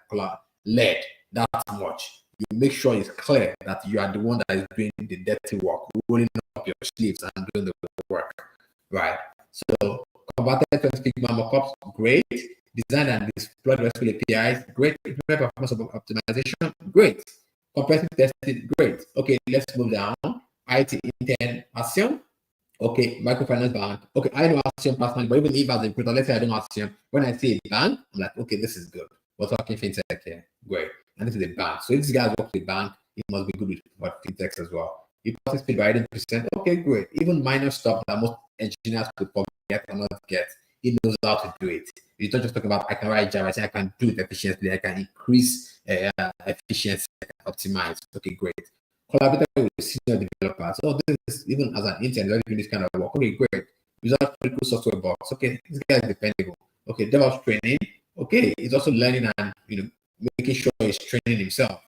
led that much. You make sure it's clear that you are the one that is doing the dirty work, rolling up your sleeves and doing the work, right? So converted specific mockups, great. Design and deployed RESTful APIs, great. Implement performance optimization, great. Comprehensive testing, great. Okay, let's move down. IT intern Action. Okay, microfinance bank. Okay, I know Action personally, but even if as a recruiter, let's say I don't know Action, when I see a bank, I'm like, okay, this is good. We're talking fintech here, great. And this is a bank. So if this guy works with a bank, he must be good with fintechs as well. He passes speed by 80%. Okay, great. Even minor stuff that most engineers could forget or not get, he knows how to do it. He's not just talking about I can write Java, I can do it efficiently, I can increase efficiency, I can optimize. Okay, great. Collaborate with senior developers. Oh, this is even as an intern, doing this kind of work. Okay, great. Resolve critical software bugs. Okay, this guy is dependable. Okay, DevOps training. Okay, he's also learning and making sure he's training himself.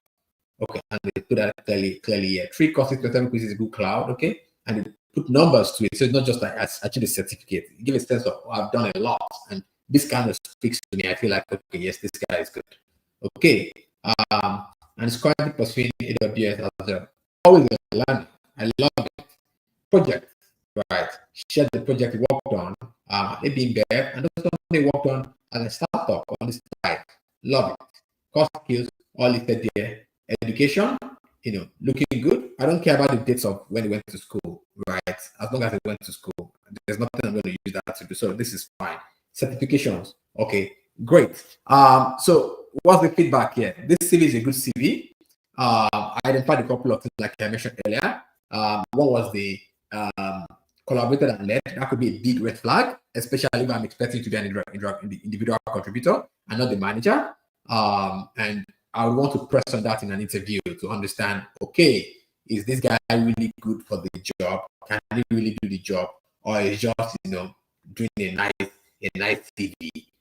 Okay, and they put that clearly here. 3 courses, 7 quizzes, Google Cloud. Okay, and they put numbers to it, so it's not just like actually a certificate. You give a sense of I've done a lot, and this kind of speaks to me. I feel like okay, yes, this guy is good. Okay, and it's quite pursuing AWS as well. Always learning. I love it. Project, right? Share the project you worked on, maybe in Bev, and also they worked on as a startup on this side. Love it. Cost skills, all listed there. Education, looking good. I don't care about the dates of when he went to school, right? As long as he went to school, there's nothing I'm going to use that to do. So this is fine. Certifications. Okay, great. So what's the feedback here? This CV is a good CV. I identified a couple of things like I mentioned earlier. One was the collaborated and led. That could be a big red flag, especially if I'm expecting to be an individual contributor and not the manager. And I would want to press on that in an interview to understand, okay, is this guy really good for the job? Can he really do the job? Or is just, doing a nice CV?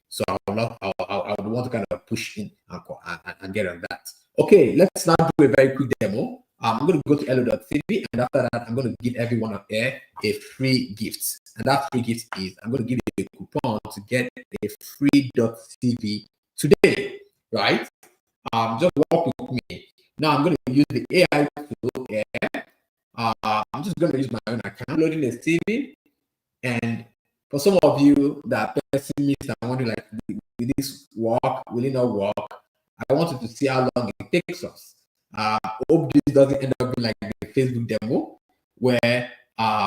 So I would want to kind of push in and get on that. Okay, let's now do a very quick demo. I'm going to go to hello.tv, and after that, I'm going to give everyone up there a free gift. And that free gift is, I'm going to give you a coupon to get a free.tv today, right? Just walk with me. Now I'm going to use the AI tool here. I'm just going to use my own account, loading the CV. And for some of you that are pessimists and wondering, like, will this work? Will it not work? I wanted to see how long it takes us. Hope this doesn't end up being like the Facebook demo where I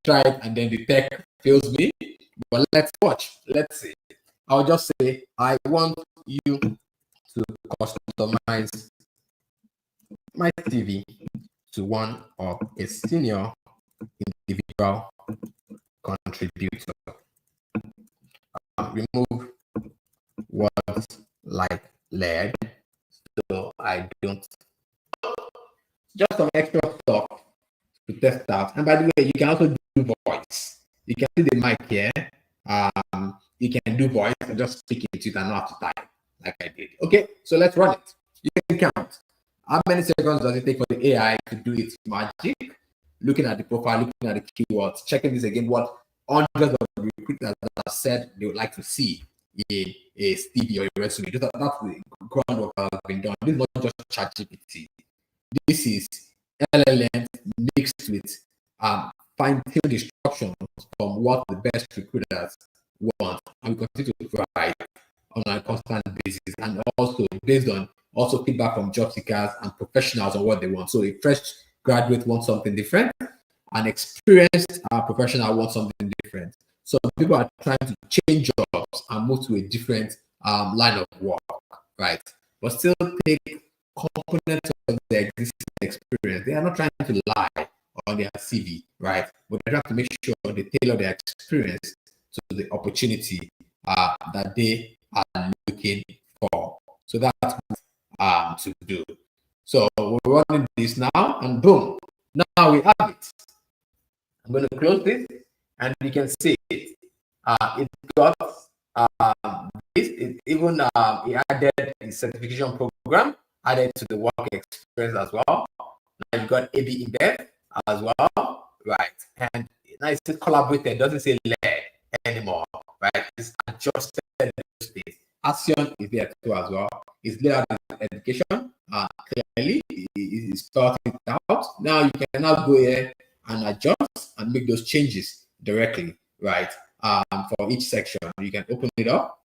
tried and then the tech fails me. But let's watch. Let's see. I'll just say I want you to customize my CV to one of a senior individual contributor. Remove words like led, so I don't. Just some extra stuff to test out. And by the way, you can also do voice. You can see the mic here. You can do voice and just speak into it and not have to type like I did. Okay, so let's run it. You can count. How many seconds does it take for the AI to do its magic? Looking at the profile, looking at the keywords, checking this again, what hundreds of recruiters have said they would like to see in a CV or a resume. That's the groundwork that has been done. This is not just ChatGPT. This is LLM mixed with fine-tuned instructions from what the best recruiters want, and we continue to provide on a constant basis, and also based on also feedback from job seekers and professionals on what they want. So a fresh graduate wants something different, an experienced professional wants something different. So people are trying to change jobs and move to a different line of work, right? But still take components of their existing experience. They are not trying to lie on their CV, right? But they have to make sure they tailor their experience to the opportunity that they are looking for. So that's to do. So we're running this now, and boom, now we have it. I'm going to close this, and you can see it. It got this. It even it added a certification program added to the work experience as well. Now you got AB in there as well, right? And now it's collaborated. It doesn't say led anymore, right? It's adjusted state. Action is there too as well. It's laid out as education. Clearly, it's spelled it out. Now you can now go here and adjust and make those changes directly, right? For each section, you can open it up.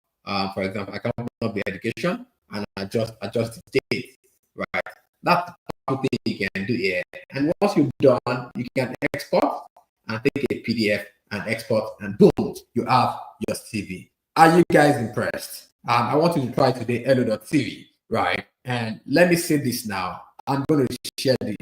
For example, I can open up the education and adjust the date, right? That's the thing you can do here. And once you've done, you can export and take a PDF and export, and boom, you have your CV. Are you guys impressed? I want you to try today hello.tv, right? And let me say this now. I'm going to share the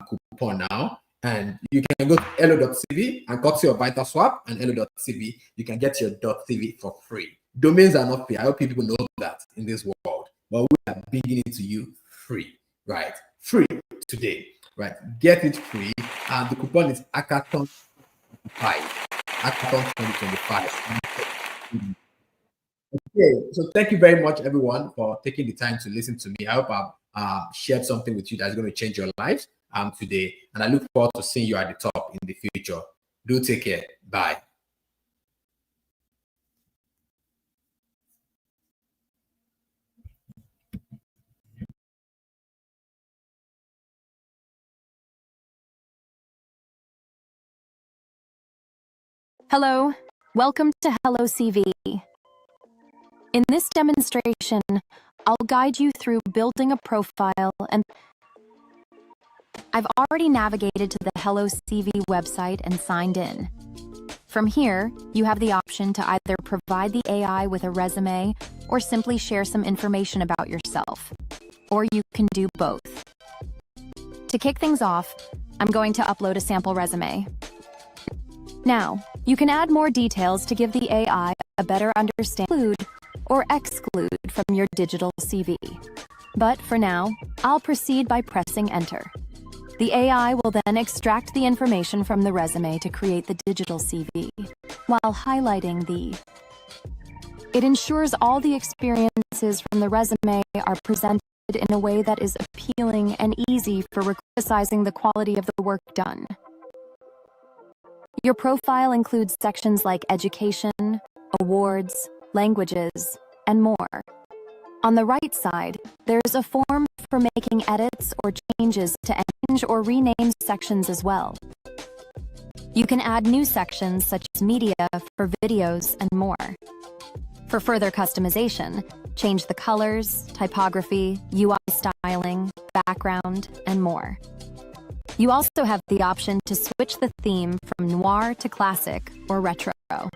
coupon now, and you can go to hello.tv and cut your VitalSwap and hello.tv. You can get your .tv for free. Domains are not free. I hope people know that in this world, but we are bringing it to you free, right? Free today, right? Get it free, and the coupon is Hackathon 5. Hackathon 2025. Okay, so thank you very much, everyone, for taking the time to listen to me. I hope I've shared something with you that's going to change your lives today, and I look forward to seeing you at the top in the future. Do take care. Bye. Hello, welcome to Hello CV. In this demonstration, I'll guide you through building a profile and I've already navigated to the Hello CV website and signed in. From here, you have the option to either provide the AI with a resume or simply share some information about yourself. Or you can do both. To kick things off, I'm going to upload a sample resume. Now, you can add more details to give the AI a better understanding, include or exclude from your digital CV. But for now, I'll proceed by pressing enter. The AI will then extract the information from the resume to create the digital CV, while highlighting the. It ensures all the experiences from the resume are presented in a way that is appealing and easy for criticizing the quality of the work done. Your profile includes sections like education, awards, languages, and more. On the right side, there's a form for making edits or changes to change or rename sections as well. You can add new sections such as media for videos and more. For further customization, change the colors, typography, UI styling, background, and more. You also have the option to switch the theme from noir to classic or retro. I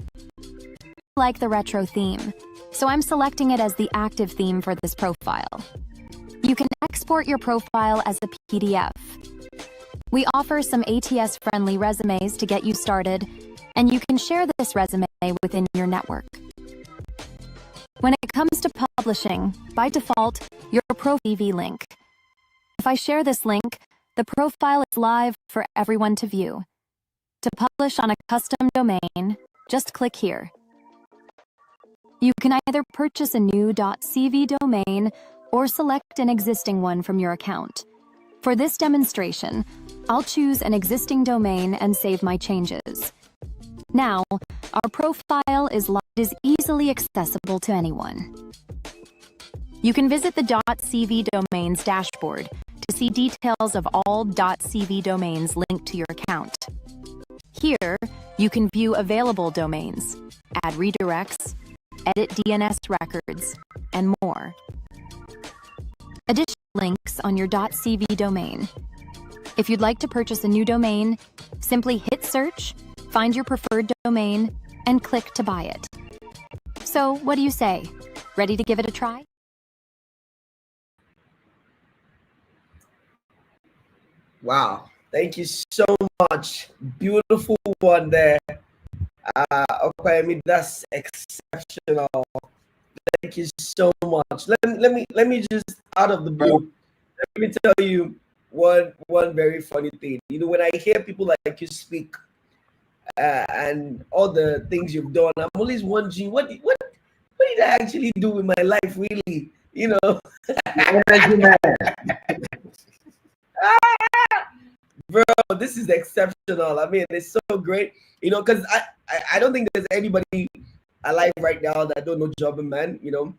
like the retro theme, so I'm selecting it as the active theme for this profile. You can export your profile as a PDF. We offer some ATS-friendly resumes to get you started, and you can share this resume within your network. When it comes to publishing, by default, your CV link. If I share this link, the profile is live for everyone to view. To publish on a custom domain, just click here. You can either purchase a new .cv domain or select an existing one from your account. For this demonstration, I'll choose an existing domain and save my changes. Now, our profile is easily accessible to anyone. You can visit the .cv domains dashboard to see details of all .cv domains linked to your account. Here, you can view available domains, add redirects, edit DNS records, and more. Additional links on your .cv domain. If you'd like to purchase a new domain, simply hit search, find your preferred domain, and click to buy it. So, what do you say? Ready to give it a try? Wow, thank you so much. Beautiful one there. Okay, I mean that's exceptional. Thank you so much. Let me just out of the blue. Let me tell you one very funny thing. You know, when I hear people like you speak and all the things you've done, I'm always wondering what did I actually do with my life, really? You know. Bro, this is exceptional. I mean, it's so great, you know, because I don't think there's anybody alive right now that don't know Jobber Man, you know.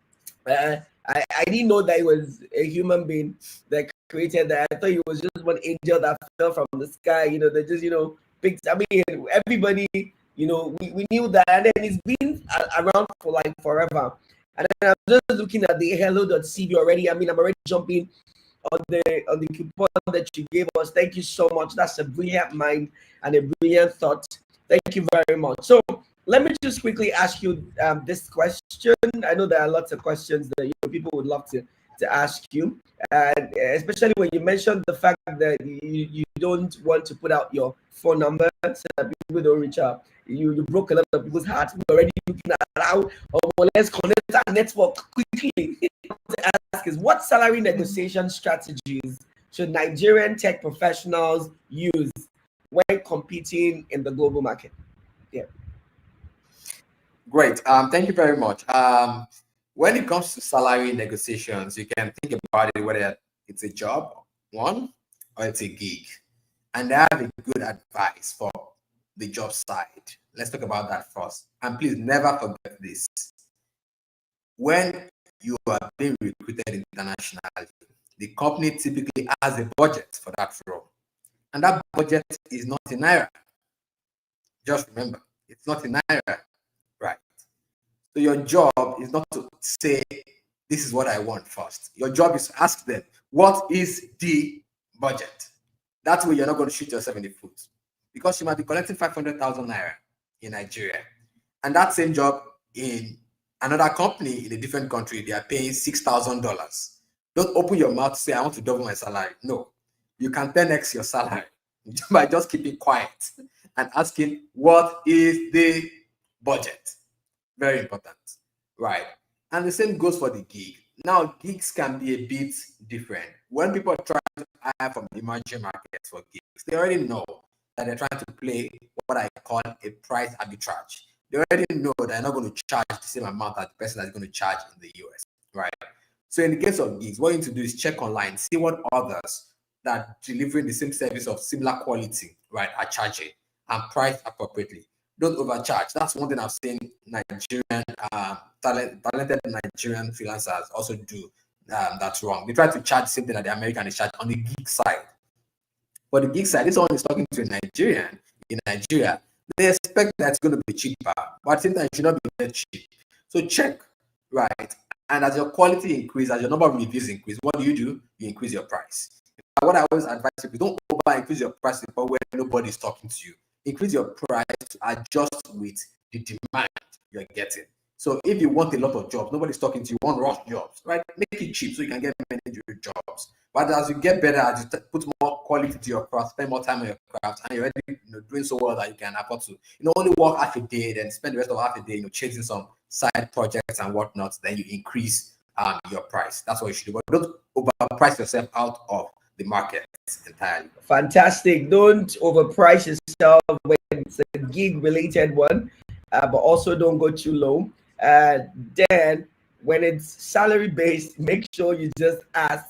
I didn't know that he was a human being that created that. I thought he was just one angel that fell from the sky, you know, that just, you know, picked. I mean, everybody, you know, we knew that, and then he's been around for like forever. And then I'm just looking at the hello.cv already. I mean, I'm already jumping on the coupon that you gave us. Thank you so much. That's a brilliant mind and a brilliant thought. Thank you very much. So let me just quickly ask you this question. I know there are lots of questions that people would love to ask you, and especially when you mentioned the fact that you don't want to put out your phone number so that people don't reach out. You broke a lot of people's hearts. We're already looking at how let's connect our network quickly. To ask is, what salary negotiation strategies should Nigerian tech professionals use when competing in the global market? Yeah. Great. Thank you very much. When it comes to salary negotiations, you can think about it whether it's a job, one, or it's a gig. And I have a good advice for the job side. Let's talk about that first. And please never forget this. When you are being recruited internationally, the company typically has a budget for that role. And that budget is not in Naira. Just remember, it's not in Naira, right? So your job is not to say, this is what I want first. Your job is to ask them, what is the budget? That way, you're not going to shoot yourself in the foot because you might be collecting 500,000 naira in Nigeria, and that same job in another company in a different country, they are paying $6,000. Don't open your mouth to say, I want to double my salary. No, you can 10x your salary by just keeping quiet and asking, what is the budget? Very important, right? And the same goes for the gig. Now, gigs can be a bit different. When people are trying to hire from emerging markets for gigs, they already know that they're trying to play what I call a price arbitrage. They already know they're not going to charge the same amount as the person that's going to charge in the US, right? So in the case of gigs, what you need to do is check online, see what others that are delivering the same service of similar quality, right, are charging, and price appropriately. Don't overcharge. That's one thing I've seen Nigerian, talented Nigerian freelancers also do. That's wrong. They try to charge the same thing that the American is charged on the gig side. For the gig side, this one is talking to a Nigerian in Nigeria. They expect that it's going to be cheaper, but at the same time, it should not be that cheap. So check, right? And as your quality increases, as your number of reviews increase, what do? You increase your price. What I always advise people, don't over increase your price to the point where nobody's talking to you. Increase your price to adjust with the demand you're getting. So if you want a lot of jobs, nobody's talking to you, want rush jobs, right? Make it cheap so you can get many jobs. But as you get better, as you put more quality to your craft, spend more time on your craft, and you're already doing so well that you can afford to only work half a day, then spend the rest of half a day chasing some side projects and whatnot, then you increase your price. That's what you should do. But don't overprice yourself out of the market entirely. Fantastic. Don't overprice yourself when it's a gig related one, but also don't go too low. Then when it's salary based, make sure you just ask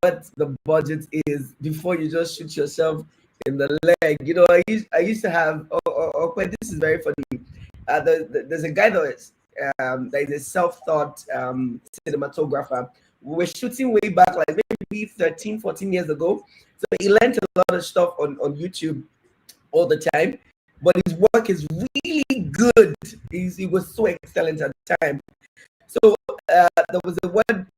what the budget is before you just shoot yourself in the leg. I used to have but this is very funny. There's a guy that is a self-taught cinematographer. We were shooting way back, like maybe 13, 14 years ago. So he learned a lot of stuff on YouTube all the time. But his work is really good. He was so excellent at the time. So there was a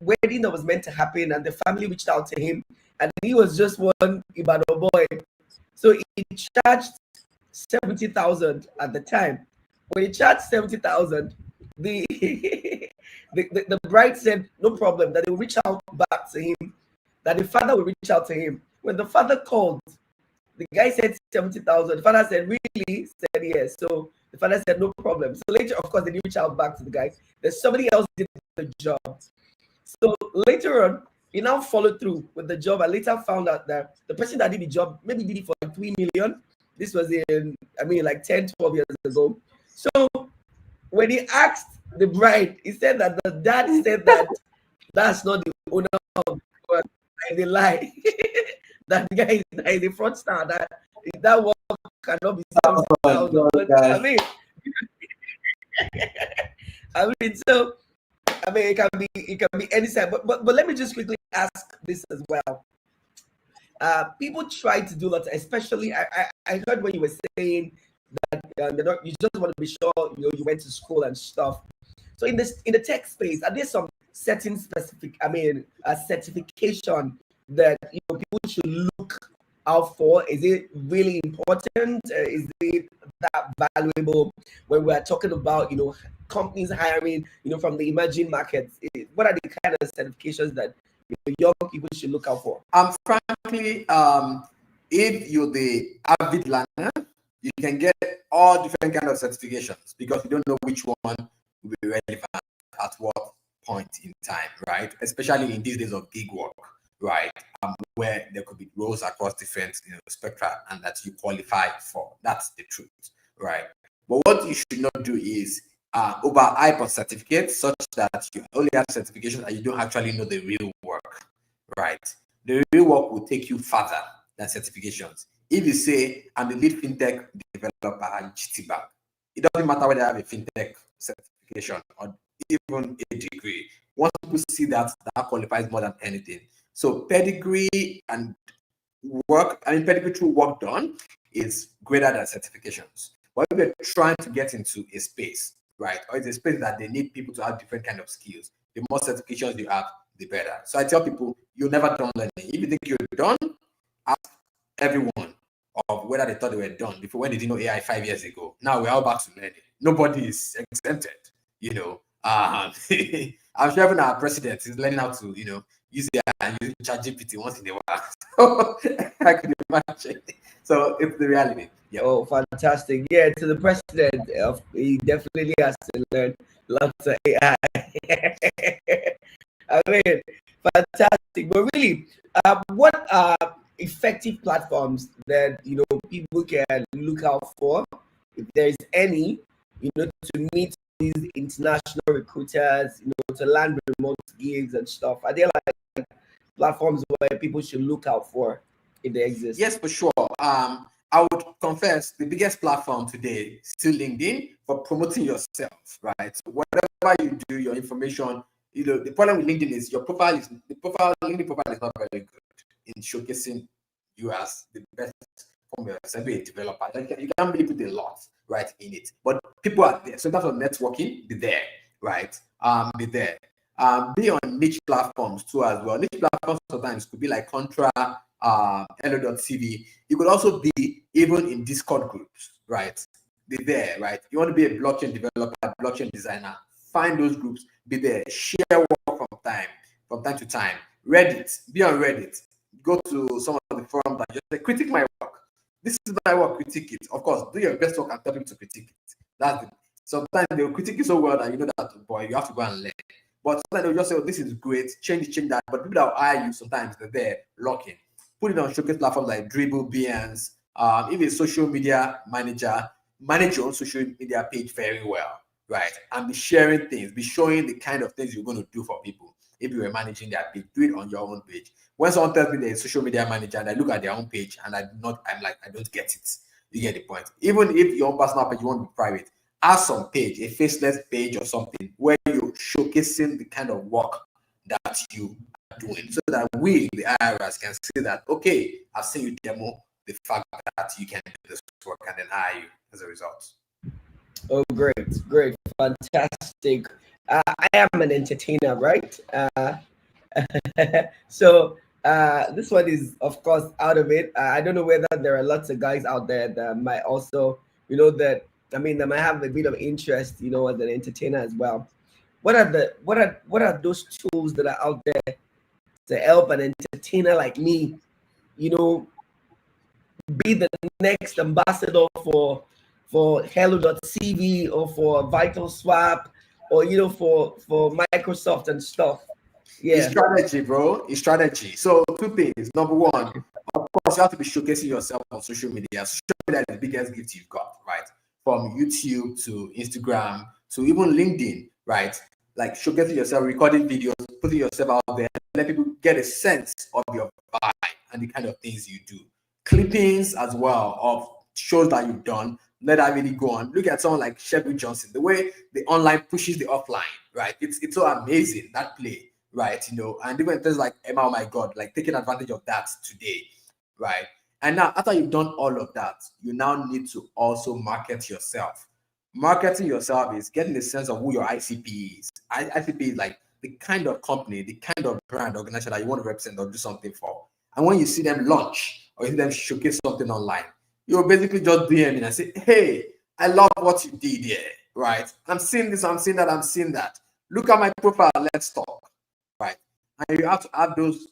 wedding that was meant to happen, and the family reached out to him, and he was just one Ibadan boy. So he charged 70,000 at the time. When he charged 70,000, the bride said no problem, that they will reach out back to him, that the father will reach out to him. When the father called, the guy said 70,000. The father said, really? Said yes. So the father said no problem. So later, of course, they didn't reach out back to the guy. Then somebody else did the job. So later on, he now followed through with the job. I later found out that the person that did the job maybe did it for like 3 million. This was like 10, 12 years ago. So when he asked the bride, he said that the dad said that that's not the owner of the and they lie. That the guy is the front star. That work cannot be 70,000. It can be any side. But let me just quickly ask this as well. People try to do lots, especially I heard when you were saying that you just want to be sure you went to school and stuff. So in the tech space, are there some certain certification that people should look out for? Is it really important? Is it that valuable when we are talking about companies hiring from the emerging markets? What are the kind of certifications that young people should look out for? Frankly, if you're the avid learner, you can get all different kind of certifications because you don't know which one will be relevant at what point in time, right? Especially in these days of gig work, right? Where there could be roles across different spectra and that you qualify for. That's the truth, right? But what you should not do is overhype on certificates such that you only have certifications and you don't actually know the real work, right? The real work will take you further than certifications. If you say, I'm the lead fintech developer at GTBank, it doesn't matter whether I have a fintech certification or even a degree. Once people see that qualifies more than anything. So pedigree and work, pedigree through work done is greater than certifications. But if you're trying to get into a space, right, or it's a space that they need people to have different kind of skills, the more certifications you have, the better. So I tell people, you're never done learning. If you think you're done, ask everyone of whether they thought they were done before when they didn't know AI 5 years ago. Now we're all back to learning. Nobody is exempted, you know. I'm sure even our president is learning how to, use AI and use ChatGPT once in a while. So I could imagine. So it's the reality. Yeah. Oh, fantastic. Yeah, to the president, he definitely has to learn lots of AI. I mean, fantastic. But really, what are effective platforms that people can look out for, if there's any, to meet these international recruiters, to land remote gigs and stuff? Are there like platforms where people should look out for if they exist? Yes, for sure. I would confess the biggest platform today is still LinkedIn for promoting yourself, right? So whatever you do, your information, the problem with LinkedIn is LinkedIn profile is not very good in showcasing you as the best from yourself, a developer. Like, you can't really put a lot, right, in it. But people are there. So in terms of networking, be there, right? Be there. Be on niche platforms too as well. Niche platforms sometimes could be like Contra, hello.tv. You could also be even in Discord groups, right? Be there, right? You want to be a blockchain developer, blockchain designer, find those groups, be there, share work from time to time. Reddit, be on Reddit. Go to some of the forums that just say, critique my work. This is my work, critique it. Of course, do your best work and tell people to critique it. Sometimes they'll critique you so well that you know that, boy, you have to go and learn. But sometimes they'll just say, oh, this is great, change that. But people that will hire you, sometimes they're there locking. Put it on showcase platforms like Dribble, Behance. If a social media manager, manage your own social media page very well, right? And be sharing things, be showing the kind of things you're going to do for people. If you were managing their page, do it on your own page. When someone tells me they're a social media manager and I look at their own page and I'm like, I don't get it. You get the point. Even if your own personal page, you want to be private, add some page, a faceless page or something where you're showcasing the kind of work that you are doing, so that we, the IRS, can see that, okay, I've seen you demo the fact that you can do this work and then hire you as a result. Oh, great, fantastic. I am an entertainer, right? So this one is, of course, out of it. I don't know whether there are lots of guys out there that might also, that might have a bit of interest, as an entertainer as well. What are those tools that are out there to help an entertainer like me, be the next ambassador for hello.cv or for VitalSwap or for Microsoft and stuff? Yeah, it's strategy, bro. It's strategy. So 2 things. Number one, of course, you have to be showcasing yourself on social media. Social media is the biggest gift you've got, right? From YouTube to Instagram to even LinkedIn, right? Like showcasing yourself, recording videos, putting yourself out there, let people get a sense of your vibe and the kind of things you do. Clippings as well of shows that you've done. Let that really go on. Look at someone like Sheffield Johnson, the way the online pushes the offline, right? It's so amazing, that play, right? And even things like Emma, oh my God, like taking advantage of that today, right? And now, after you've done all of that, you now need to also market yourself. Marketing yourself is getting a sense of who your ICP is. ICP is like the kind of company, the kind of brand organization that you want to represent or do something for. And when you see them launch or you see them showcase something online, you'll basically just DM in and say, hey, I love what you did here, right? I'm seeing this, I'm seeing that, I'm seeing that. Look at my profile, let's talk, right? And you have to have those,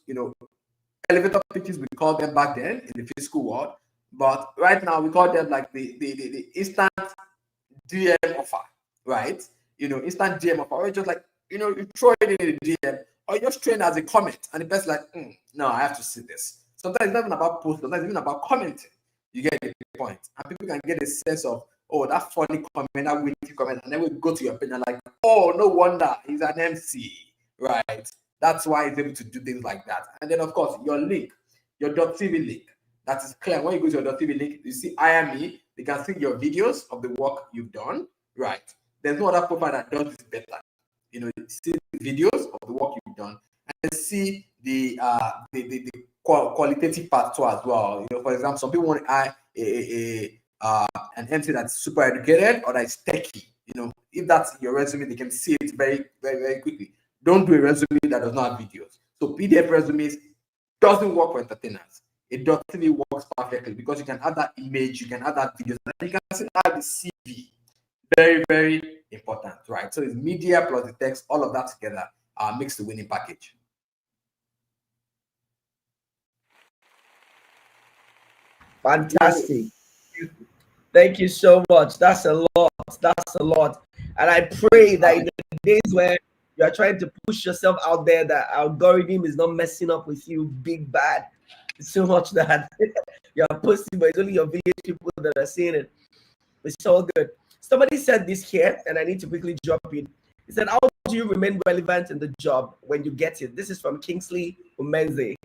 elevator pitches, we call them back then in the physical world. But right now, we call them like the instant DM offer, right? Instant DM offer, or just like, you throw it in the DM, or you just train as a comment, and the person like, no, I have to see this. Sometimes it's not even about post, sometimes it's even about commenting. You get the point. And people can get a sense of, oh, that funny comment, that witty comment, and then we go to your page and like, oh, no wonder he's an MC, right? That's why he's able to do things like that. And then, of course, your link, your .tv link, that is clear. When you go to your .tv link, you see IME, they can see your videos of the work you've done, right? There's no other profile that does this better. You see the videos of the work you've done and see the qualitative part too as well. For example, some people want an MC that's super educated or that's techie. If that's your resume, they can see it very, very, very quickly. Don't do a resume that does not have videos. So PDF resumes doesn't work for entertainers. it works perfectly because you can add that image, you can add that videos, and you can still add the CV. Very, very important, right? So it's media plus the text, all of that together makes the winning package. Fantastic. Thank you so much. That's a lot. That's a lot. And I pray that in the days where you are trying to push yourself out there, that algorithm is not messing up with you big bad. It's so much that you're posting, but it's only your village people that are seeing it. It's all good. Somebody said this here, and I need to quickly drop in. He said, how do you remain relevant in the job when you get it? This is from Kingsley Umenze.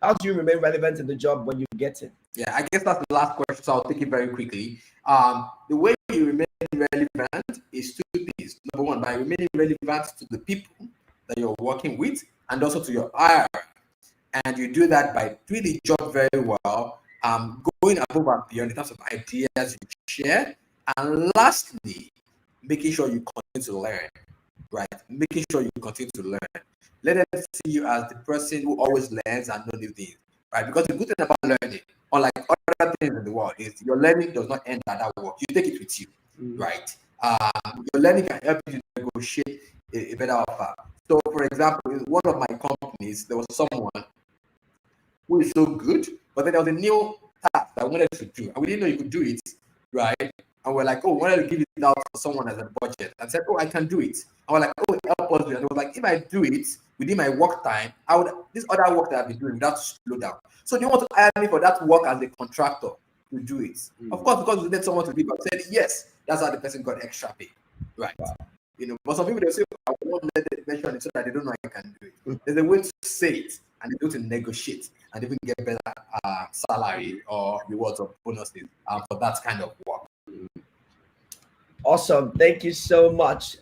How do you remain relevant in the job when you get it? Yeah, I guess that's the last question, so I'll take it very quickly. The way you remain relevant is two things. Number one, by remaining relevant to the people that you're working with and also to your IR. And you do that by doing the job very well, going above and beyond in terms of ideas you share. And lastly, making sure you continue to learn, right? Making sure you continue to learn. Let them see you as the person who always learns and knows new things, right? Because the good thing about learning, unlike other things in the world, is your learning does not end at that work. You take it with you, right? Your learning can help you to negotiate a better offer. So, for example, in one of my companies, there was someone who is so good, but then there was a new task that I wanted to do, and we didn't know you could do it, right? And we're like, oh, we wanted to give it out to someone as a budget, and said, oh, I can do it. And we're like, oh, help us do it. And it was like, if I do it within my work time, I would this other work that I've been doing without slow down. So they want to hire me for that work as a contractor to do it. Of course, because we need someone to do it. I said yes. That's how the person got extra pay, right? Wow. You know, but some people they say, I won't let it mention it so that they don't know I can do it. There's a way to say it and they go to negotiate and even get better salary or rewards or bonuses for that kind of work. Awesome. Thank you so much.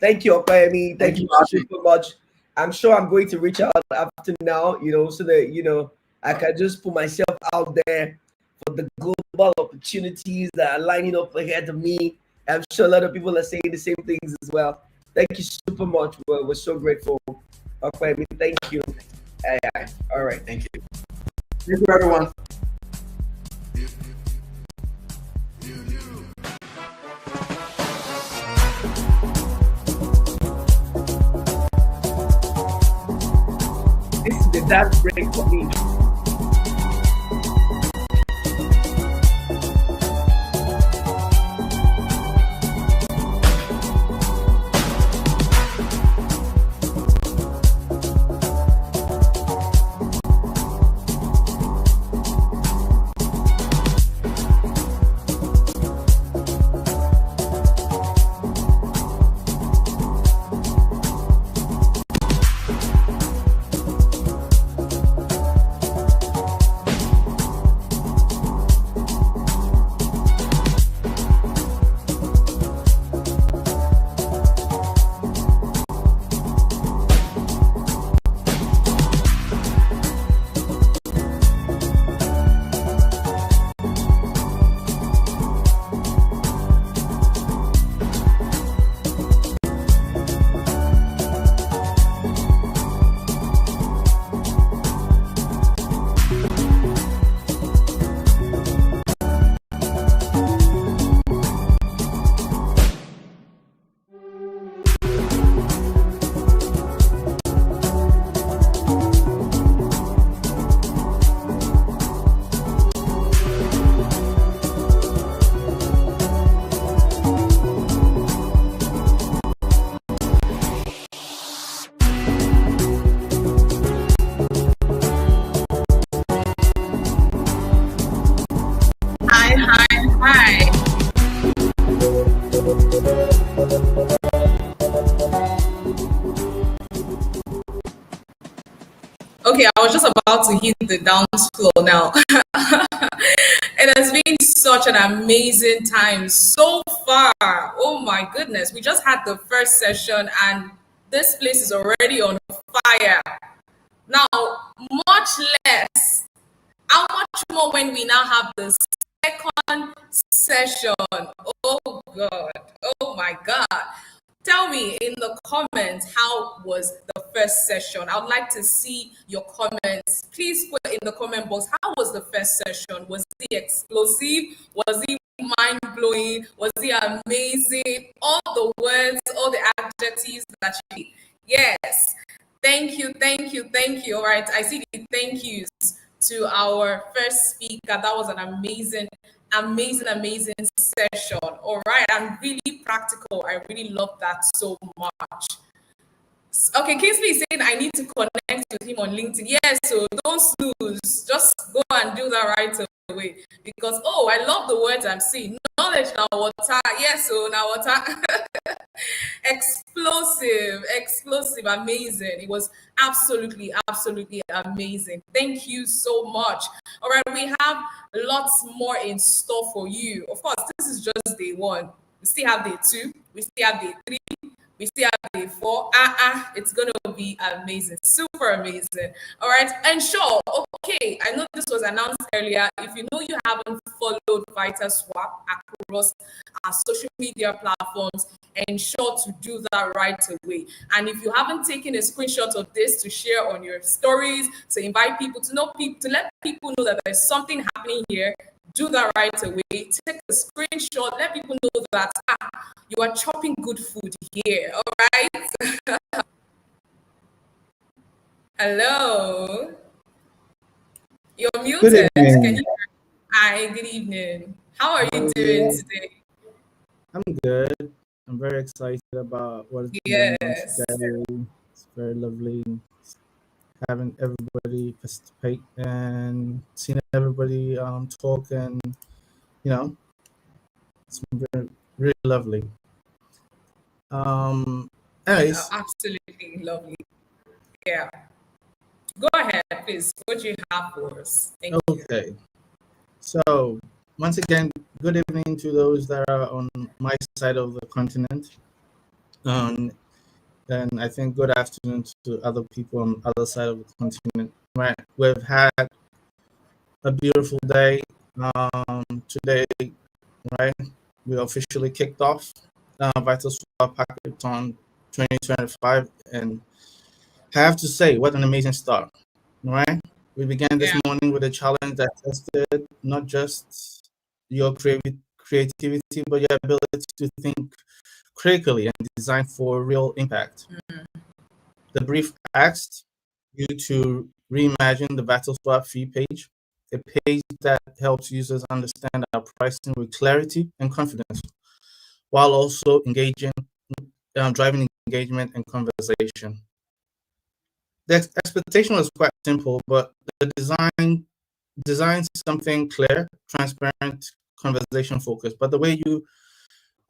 Thank you, Opayemi. Thank you super much. I'm sure I'm going to reach out after now, so that, I can just put myself out there for the global opportunities that are lining up ahead of me. I'm sure a lot of people are saying the same things as well. Thank you super much. We're so grateful. Opayemi, thank you. All right. Thank you. Thank you, everyone. This is the dance break for me. Okay, I was just about to hit the dance floor now. It has been such an amazing time so far. Oh my goodness. We just had the first session and this place is already on fire. Now, much less. How much more when we now have the second session? Oh God. Oh my God. Tell me in the comments, how was the first session? I would like to see your comments. Please put in the comment box, how was the first session? Was it explosive? Was it mind-blowing? Was it amazing? All the words, all the adjectives that you need. Yes. Thank you, thank you, thank you. All right, I see the thank yous to our first speaker. That was an amazing session. All right, I'm really practical. I really love that so much. Okay, Kingsley is saying I need to connect with him on LinkedIn. Yes, so don't snooze. Just go and do that right away. Because, oh, I love the words I'm seeing. Knowledge now water. Yes, so now water. Explosive, amazing. It was absolutely amazing. Thank you so much. All right, we have lots more in store for you. Of course, this is just day one. We still have day two. We still have day three. We still have day four. It's gonna be amazing, super amazing. All right, and sure, okay. I know this was announced earlier. If you know you haven't followed VitalSwap across our social media platforms, ensure to do that right away. And if you haven't taken a screenshot of this to share on your stories, to invite people to know people, to let people know that there's something happening here, do that right away. Take a screenshot. Let people know that you are chopping good food here. All right. Hello. You're muted. Can you? Hi. Good evening. How are you doing today? I'm good. I'm very excited about what is Yes. going on today. It's very lovely having everybody participate and seeing everybody talk, and it's been very, really lovely. Anyways, Absolutely lovely. Yeah. Go ahead, please. What do you have for us? Thank you. okay. So once again, good evening to those that are on my side of the continent. And I think good afternoon to other people on the other side of the continent. Right, we've had a beautiful day today. Right, we officially kicked off VitalSwap Hackathon 2025, and I have to say, what an amazing start! Right, we began this morning with a challenge that tested not just your creativity, but your ability to think critically and design for real impact. The brief asked you to reimagine the VitalSwap fee page, a page that helps users understand our pricing with clarity and confidence, while also driving engagement and conversation. The expectation was quite simple, but the design something clear, transparent, conversation focused. But the way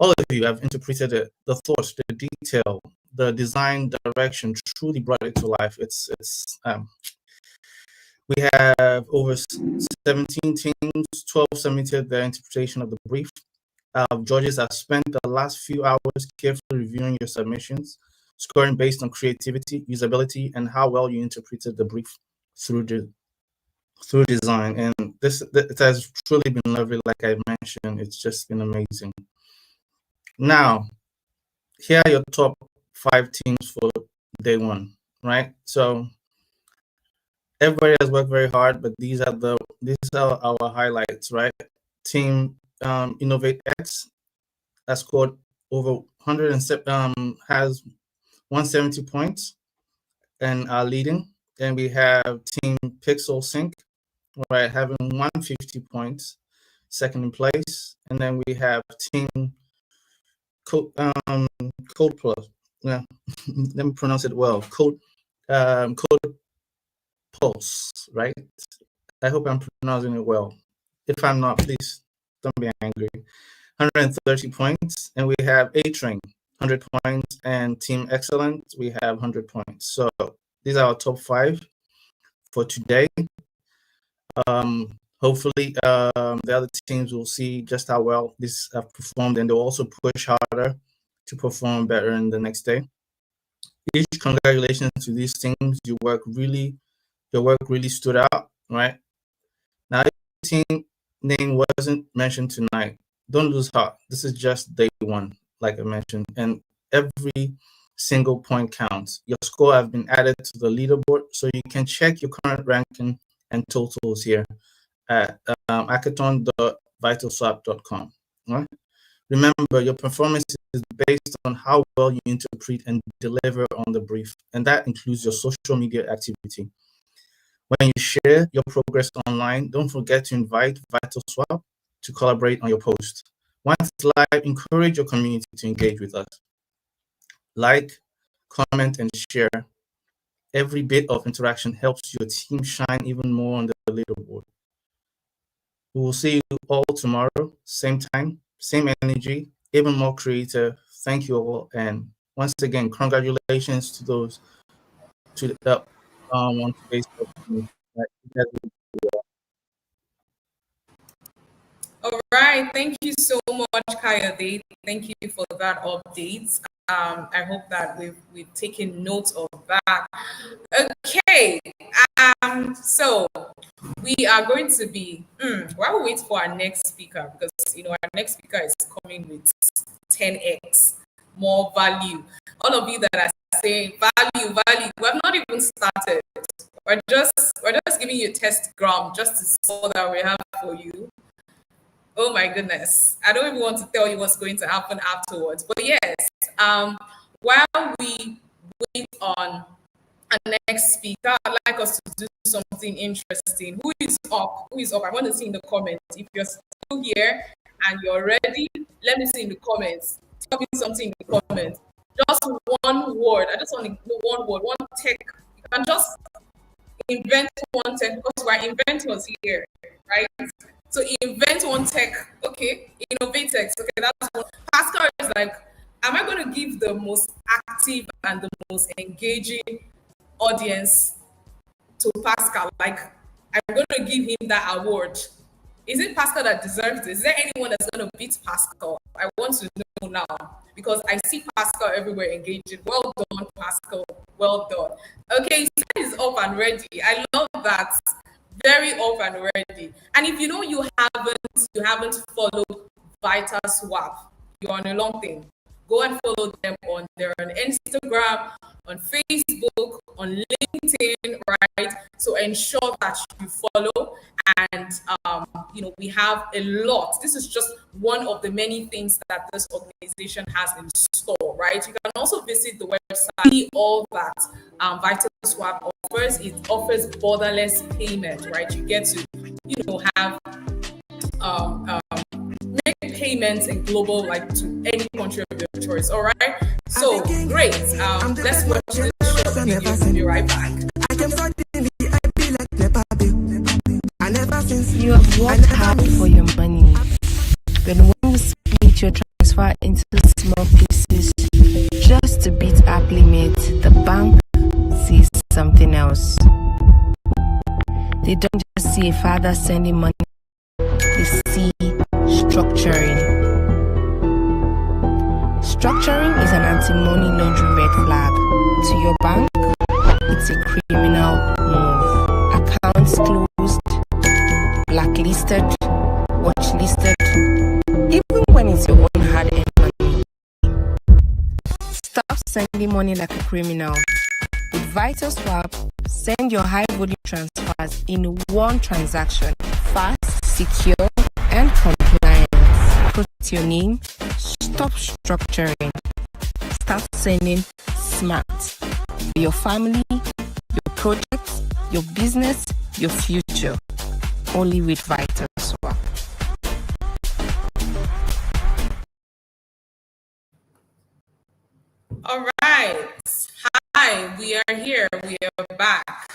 all of you have interpreted it, the thoughts, the detail, the design direction truly brought it to life. We have over 17 teams, 12 submitted their interpretation of the brief. Judges have spent the last few hours carefully reviewing your submissions, scoring based on creativity, usability, and how well you interpreted the brief through design. And it has truly been lovely. Like I mentioned, it's just been amazing. Now, here are your top 5 teams for day one, right? So everybody has worked very hard, but these are our highlights, right? Team Innovate X has scored over 100 has 170 points and are leading. Then we have Team Pixel Sync, right, having 150 points, second in place. And then we have Team Code Plus. Yeah, let me pronounce it well. Code Pulse, right? I hope I'm pronouncing it well. If I'm not, please don't be angry. 130 points, and we have A-Train, 100 points, and Team Excellent, we have 100 points. So these are our top 5 for today. Hopefully, the other teams will see just how well this have performed, and they'll also push harder to perform better in the next day. Huge congratulations to these teams. Your work really stood out, right? Now, if the team name wasn't mentioned tonight, don't lose heart. This is just day one, like I mentioned, and every single point counts. Your score has been added to the leaderboard, so you can check your current ranking and totals here at hackathon.vitalswap.com. Right? Remember, your performance is based on how well you interpret and deliver on the brief, and that includes your social media activity. When you share your progress online, don't forget to invite VitalSwap to collaborate on your post. Once it's live, encourage your community to engage with us. Like, comment, and share. Every bit of interaction helps your team shine even more on the leaderboard. We will see you all tomorrow, same time, same energy, even more creative. Thank you all, and once again, congratulations to those on Facebook. All right, thank you so much, Kayode. Thank you for that update. I hope that we've taken note of that. Okay, so we are going to be while we wait for our next speaker, because our next speaker is coming with 10x more value. All of you that are saying value, we have not even started. We're just giving you a test ground just to see what that we have for you. Oh my goodness. I don't even want to tell you what's going to happen afterwards. But yes, while we wait on our next speaker, I'd like us to do something interesting. Who is up? I want to see in the comments. If you're still here and you're ready, let me see in the comments. Tell me something in the comments. Just one word. I just want to know one word, one tech. You can just invent one tech because we're inventors here, right? So invent one tech, okay, innovate tech, okay, that's one. Pascal is like, am I going to give the most active and the most engaging audience to Pascal? Like, I'm going to give him that award. Is it Pascal that deserves this? Is there anyone that's going to beat Pascal? I want to know now because I see Pascal everywhere engaging. Well done, Pascal. Well done. Okay, so he's up and ready. I love that. Very up and ready. And if you haven't followed VitalSwap, you're on a long thing. Go and follow them on Instagram, on Facebook, on LinkedIn, right? So ensure that you follow. And we have a lot. This is just one of the many things that this organization has in store, right? You can also visit the website, see all that VitalSwap offers. It offers borderless payment, right? You get to, have make payments in global, like to any country of your choice. All right. So great. Let's watch this short video. We'll be right back. You have worked hard for your money. But when you split your transfer into small pieces just to beat app limit, the bank sees something else. They don't just see a father sending money, they see structuring. Structuring is an anti-money laundering red flag. To your bank, it's a criminal move. Accounts closed, blacklisted, watchlisted, even when it's your own hard-earned money. Stop sending money like a criminal. With VitalSwap, send your high-volume transfers in one transaction. Fast, secure, and compliant. Put your name, stop structuring. Start sending smart. For your family, your projects, your business, your future. Only with VitalSwap. All right. Hi, we are here. We are back.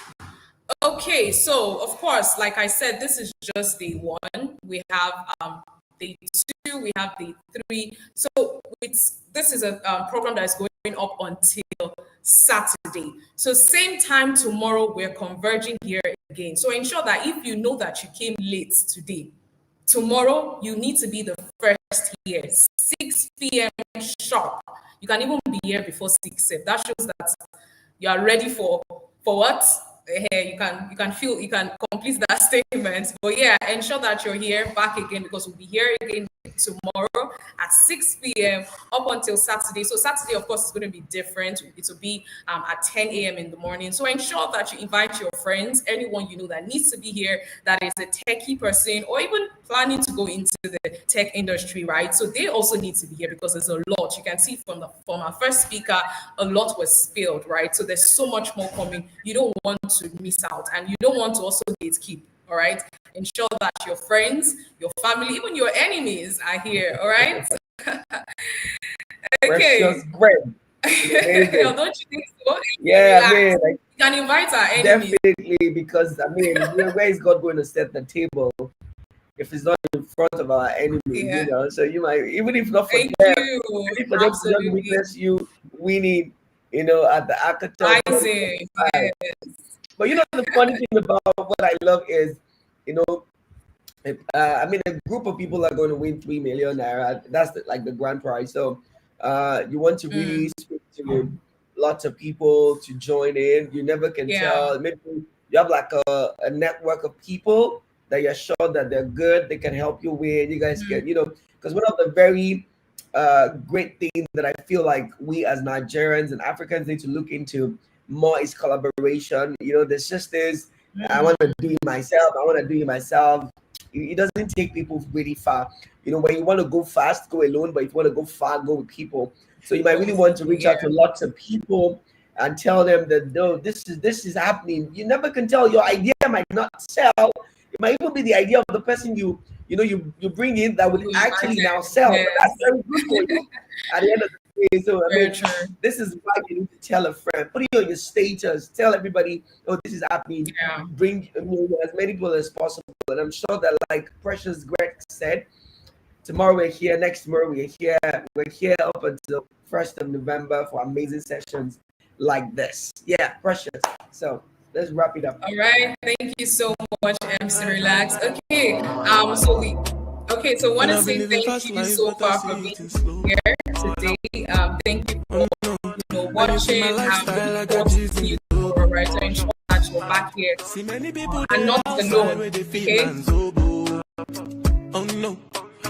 Okay, so of course, like I said, this is just day one. We have day two, we have day three. So this is a program that is going up until Saturday. So same time tomorrow, we're converging here again. So ensure that if you know that you came late today, tomorrow you need to be the first here, 6 p.m. sharp. You can even be here before 6. That shows that you are ready for what? You can complete that statement. But yeah, ensure that you're here back again because we'll be here again tomorrow at 6 p.m. up until Saturday. So Saturday, of course, is going to be different. It will be at 10 a.m. in the morning. So ensure that you invite your friends, anyone you know that needs to be here, that is a techie person, or even planning to go into the tech industry, right? So they also need to be here because there's a lot. You can see from our first speaker, a lot was spilled, right? So there's so much more coming. You don't want to miss out, and you don't want to also gatekeep. All right. Ensure that your friends, your family, even your enemies are here. All right. Okay. Precious great. Don't you think so? Yeah, I mean, like, you can invite our enemies. definitely, because I mean, where is God going to set the table if it's not in front of our enemies? You know, so you might, even if not for them, even for them to just witness you winning, you know, at the hackathon. But you know, the funny thing about what I love is, you know, I mean, a group of people are going to win 3 million naira. That's like the grand prize. So you want to really speak to lots of people to join in. You never can tell. Maybe you have like a network of people that you're sure that they're good. They can help you win. You guys can, you know, because one of the very great things that I feel like we as Nigerians and Africans need to look into more is collaboration. You know, there's just this, I want to do it myself. It doesn't take people really far. You know, when you want to go fast, go alone, but if you want to go far, go with people. So you might really want to reach out to lots of people and tell them that, no, this is happening. You never can tell. Your idea might not sell. It might even be the idea of the person you bring in that would actually now sell. But that's very good for you at the end of the day. So I mean, this is why you need to tell a friend. Put it on your status. Tell everybody, oh, this is happening. Bring as many people as possible. And I'm sure that, like Precious Greg said, tomorrow we're here. Next tomorrow we're here. We're here up until 1st of November for amazing sessions like this. Yeah, Precious. So let's wrap it up. All right. Thank you so much, MC Relax. Okay. So I want to say thank you so far for being here today. Thank you for watching. You all right. So ensure that you're back here and not alone. Okay. Oh no,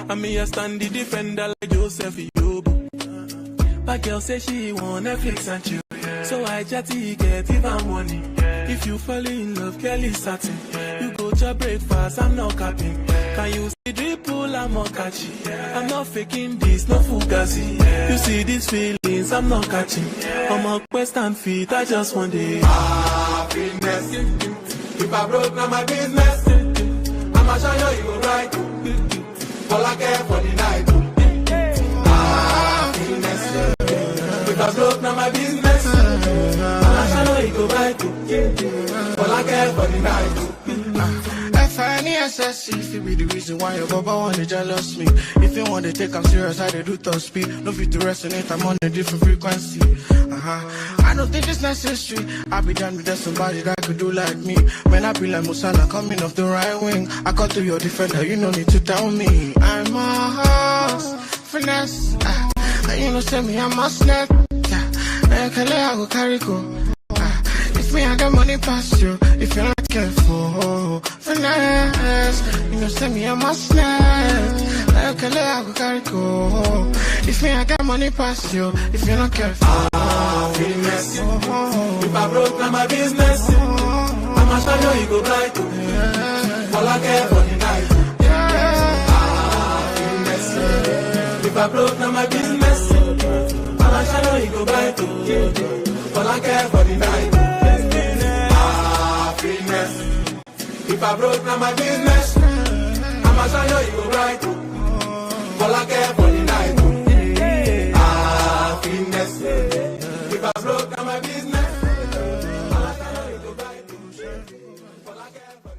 I mean I stand the defender like Joseph Yobo. But girl say she want Netflix and chill, so I chatty get even money. If you fall in love, Kelly satin. You go to breakfast, I'm not capping. Can you see dripple, I'm not catching. I'm not faking this, no fugazi. You see these feelings, I'm not catching. I'm a quest and feet, I just want it. Happiness. If I broke, now my business. I'ma show you go right. All I care for the night. Happiness. If I broke, now my business. I'ma show you go right. All I care for the night. FNESSC, if it be the reason why your baba wanna jealous me. If you want to take I'm serious, I do top speed. No fit to resonate, I'm on a different frequency. I don't think it's necessary. I'll be done with somebody that could do like me. When I be like Musala coming off the right wing, I got to your defender, you no need to tell me. I'm a horse, finesse. You know, send me, I'm a snap. I go carry go. Me, I got money past you. If you're not careful, finesse. You know, send me a must snap. I go carry go. If me, I got money past you. If you're not careful, finesse. If I broke, now my business. I'ma show you go right. All I care for the night. Finesse. If I broke, now my business. I'ma show you go right. All I care for the night. If I broke, now my business. I'ma show you go right. All I care for the night. Happiness. If I broke, now my business. I'ma show you go right. All I care for